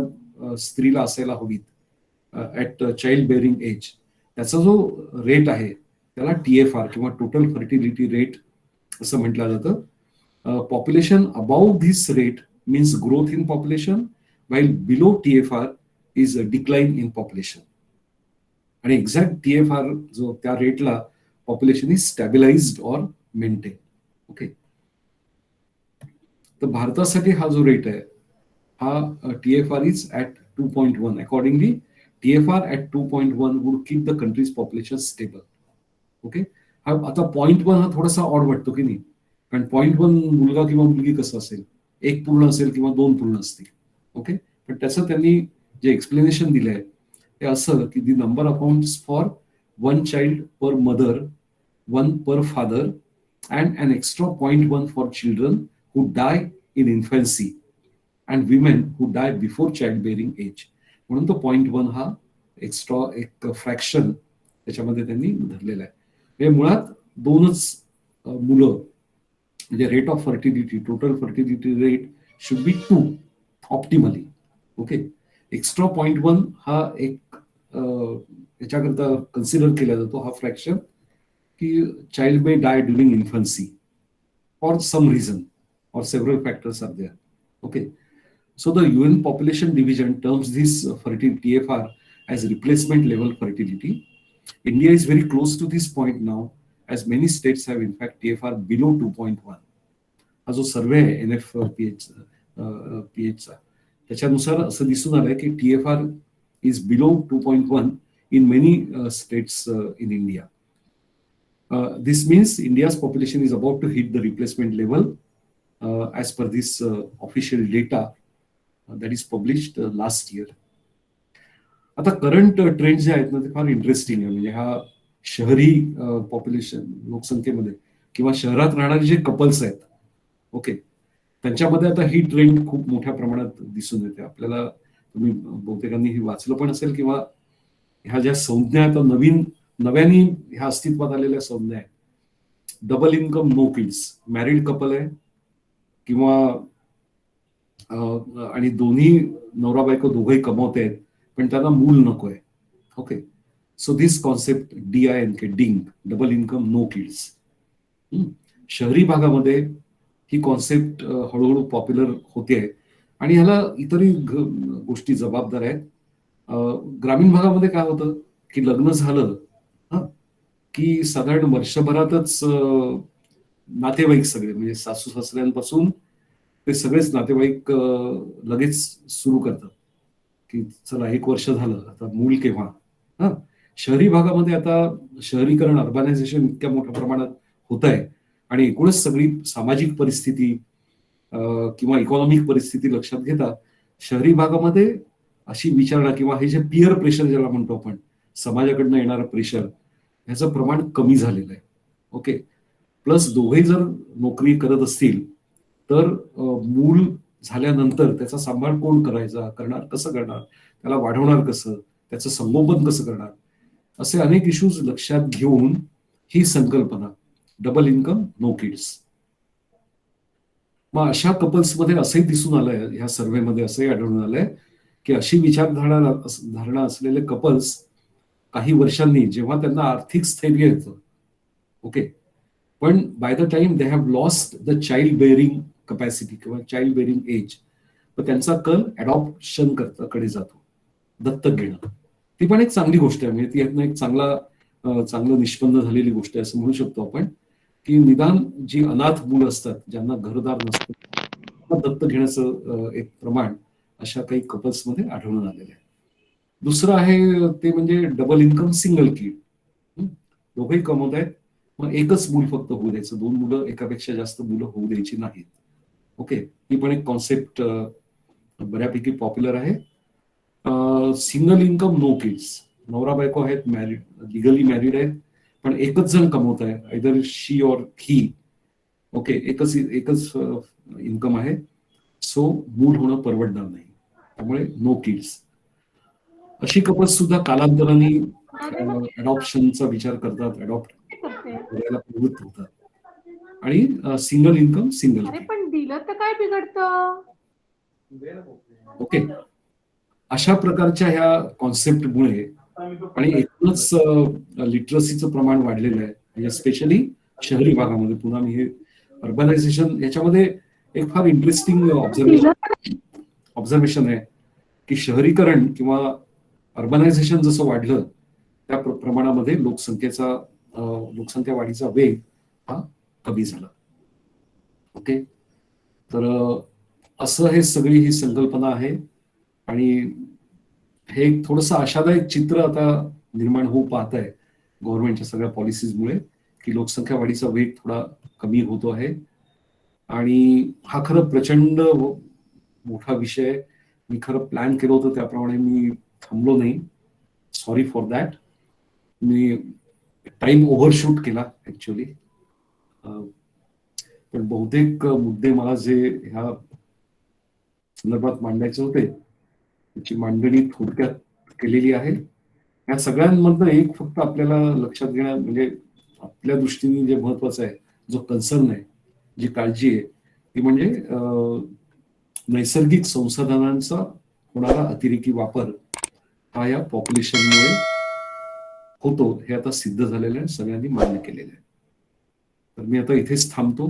स्त्रीला असायला हवीत ऍट चाइल्ड बेअरिंग एज, त्याचा जो रेट आहे त्याला TFR किंवा टोटल फर्टिलिटी रेट असं म्हटलं जातं. Population above this rate means growth in population, while below TFR is a decline in population. आणि एक्झॅक्ट TFR जो त्या रेटला population is stabilized or maintain. Okay. तर भारतासाठी हा जो रेट आहे, हा TFR is at 2.1. Accordingly, TFR at 2.1 would keep the country's population stable. Okay. आता 0.1 हा थोडासा ऑड वाटतो की नाही, कारण 0.1 मुलगा किंवा मुलगी कसं असेल, एक पूर्ण असेल किंवा दोन पूर्ण असतील. ओके. पण त्याचं त्यांनी जे एक्सप्लेनेशन दिलंय ते असं की the number accounts for 1 child per mother, 1 per father and an extra 0.1 for children who die in infancy and women who die before childbearing age. म्हणून तो 0.1 हा एक्स्ट्रा एक फ्रॅक्शन त्याच्यामध्ये त्यांनी धरलेला आहे. हे मुळात दोनच मुलं, म्हणजे rate of fertility, total fertility rate should be 2 optimally. Okay. Extra 0.1 हा एक याच्याकरता कन्सिडर केला जातो, हा फ्रॅक्शन, की child may die during infancy for some reason or several factors are there. Okay. So the UN population division terms this fertility TFR as replacement level fertility. India is very close to this point now, as many states have in fact TFR below 2.1. हा जो सर्वे आहे NFPH चा, त्याच्यानुसार असं दिसून आलंय की TFR is below 2.1 in many states in India. This means India's population is about to hit the replacement level as per this official data that is published last year. आता करंट ट्रेंड जे आहेत ना ते फार interesting आहे. म्हणजे हा शहरी पॉप्युलेशन लोकसंख्येमध्ये किंवा शहरात राहणारे जे कपल्स आहेत, ओके, त्यांच्यामध्ये आता ही ट्रेंड खूप मोठ्या प्रमाणात दिसून येते. आपल्याला, तुम्ही बहुतेकांनी ही वाचलं पण असेल किंवा ह्या ज्या संज्ञा आता नव्याने ह्या अस्तित्वात आलेल्या संज्ञा आहेत. Double income no kids, married couple आहे किंवा आणि दोन्ही नवरा बायको दोघंही कमवत आहेत पण त्यांना मूल नको आहे. Okay. So this concept DINK, DINK, double income no kids. शहरी भागामध्ये ही कॉन्सेप्ट हळूहळू पॉप्युलर होते आणि ह्याला इतरही गोष्टी जबाबदार आहेत. ग्रामीण भागामध्ये काय होतं की लग्न झालं की साधारण वर्षभरातच नातेवाईक सगळे, म्हणजे सासू सासऱ्यांपासून ते सगळेच नातेवाईक लगेच सुरू करतात की चला 1 वर्ष झालं, आता मूल केव्हा. हा, शहरी भागामध्ये आता शहरीकरण, अर्बनायझेशन इतक्या मोठ्या प्रमाणात होत आहे आणि एकूणच सगळी सामाजिक परिस्थिती किंवा इकॉनॉमिक परिस्थिती लक्षात घेता शहरी भागामध्ये अशी विचारणा किंवा हे जे पिअर प्रेशर ज्याला म्हणतो आपण, समाजाकडनं येणारं प्रेशर, ह्याचं प्रमाण कमी झालेलं आहे. ओके. प्लस दोघेही जर नोकरी करत असतील तर मूल झाल्यानंतर त्याचा सांभाळ कोण करणार, कसं करणार, त्याला वाढवणार कसं, त्याचं संगोपन कसं करणार, असे अनेक इश्यूज लक्षात घेऊन ही संकल्पना डबल इन्कम नो किड्स. मग अशा कपल्समध्ये असंही दिसून आलंय, ह्या सर्व्हेमध्ये असंही आढळून आलंय की अशी विचारधारणा असलेले कपल्स काही वर्षांनी, जेव्हा त्यांना आर्थिक स्थैर्य येतं, ओके, पण by the time they have lost the child bearing capacity किंवा चाइल्ड बेअरिंग एज, तर त्यांचा कल अडॉप्शन कडे जातो, दत्तक घेणं. ती पण एक चांगली गोष्ट आहे. म्हणजे ती यातनं एक चांगलं निष्पन्न झालेली गोष्ट आहे असं म्हणू शकतो आपण, की निदान जी अनाथ मुलं असतात, ज्यांना घरदार नसतं, दत्तक घेण्याचं एक प्रमाण अशा काही कपल्समध्ये आढळून आलेलं आहे. दुसरं आहे ते म्हणजे डबल इन्कम सिंगल किड. दोघंही कमवत आहेत, मग एकच मूल फक्त होऊ द्यायचं, 2 मुलं, एकापेक्षा जास्त मुलं होऊ द्यायची नाहीत. ओके. ही पण एक कॉन्सेप्ट बऱ्यापैकी पॉप्युलर आहे. सिंगल इन्कम नो किड्स, नवरा बायको आहेत, मॅरिड, लिगली मॅरिड आहेत, पण एकच जण कमवत आहे, either she or he. Okay. एकच इन्कम आहे, सो मूल होणं परवडणार नाही, त्यामुळे नो किड्स. अशी कपल्स सुद्धा कालांतराने अडॉप्शनचा विचार करतात, अडॉप्ट करायला प्रवृत्त होतात. आणि सिंगल इन्कम सिंगल. पण दिलं तर काय बिघडतं. ओके. अशा प्रकारच्या ह्या कॉन्सेप्टमुळे आणि एकूणच लिटरसीचं प्रमाण वाढलेलं आहे, म्हणजे स्पेशली शहरी भागामध्ये. पुन्हा मी हे अर्बनायझेशन याच्यामध्ये एक फार इंटरेस्टिंग ऑब्झर्वेशन आहे की शहरीकरण किंवा अर्बनायझेशन जसं वाढलं त्या प्रमाणामध्ये लोकसंख्या वाढीचा वेग हा कमी झाला. ओके. तर असं हे सगळी ही संकल्पना आहे आणि हे एक थोडंसं आशादायक चित्र आता निर्माण होऊ पाहत आहे गव्हर्नमेंटच्या सगळ्या पॉलिसीजमुळे, की लोकसंख्या वाढीचा वेग थोडा कमी होतो आहे. आणि हा खरं प्रचंड मोठा विषय आहे. मी खरं प्लॅन केलं होतं त्याप्रमाणे मी थांबलो नाही. Sorry for that. Me time overshoot केला ऍक्च्युअली. पण बहुतेक मुद्दे मला जे ह्या संदर्भात मांडायचे होते त्याची मांडणी थोडक्यात केलेली आहे. या सगळ्यांमधनं एक फक्त आपल्याला लक्षात घेणं म्हणजे आपल्या दृष्टीने जे महत्वाचं आहे, जो कन्सर्न आहे, जी काळजी आहे, ती म्हणजे नैसर्गिक संसाधनांचा होणारा अतिरेकी वापर हा या पॉप्युलेशनमुळे होतो हे आता सिद्ध झालेलं आहे, सगळ्यांनी मान्य केलेलं आहे. तर मी आता इथेच थांबतो.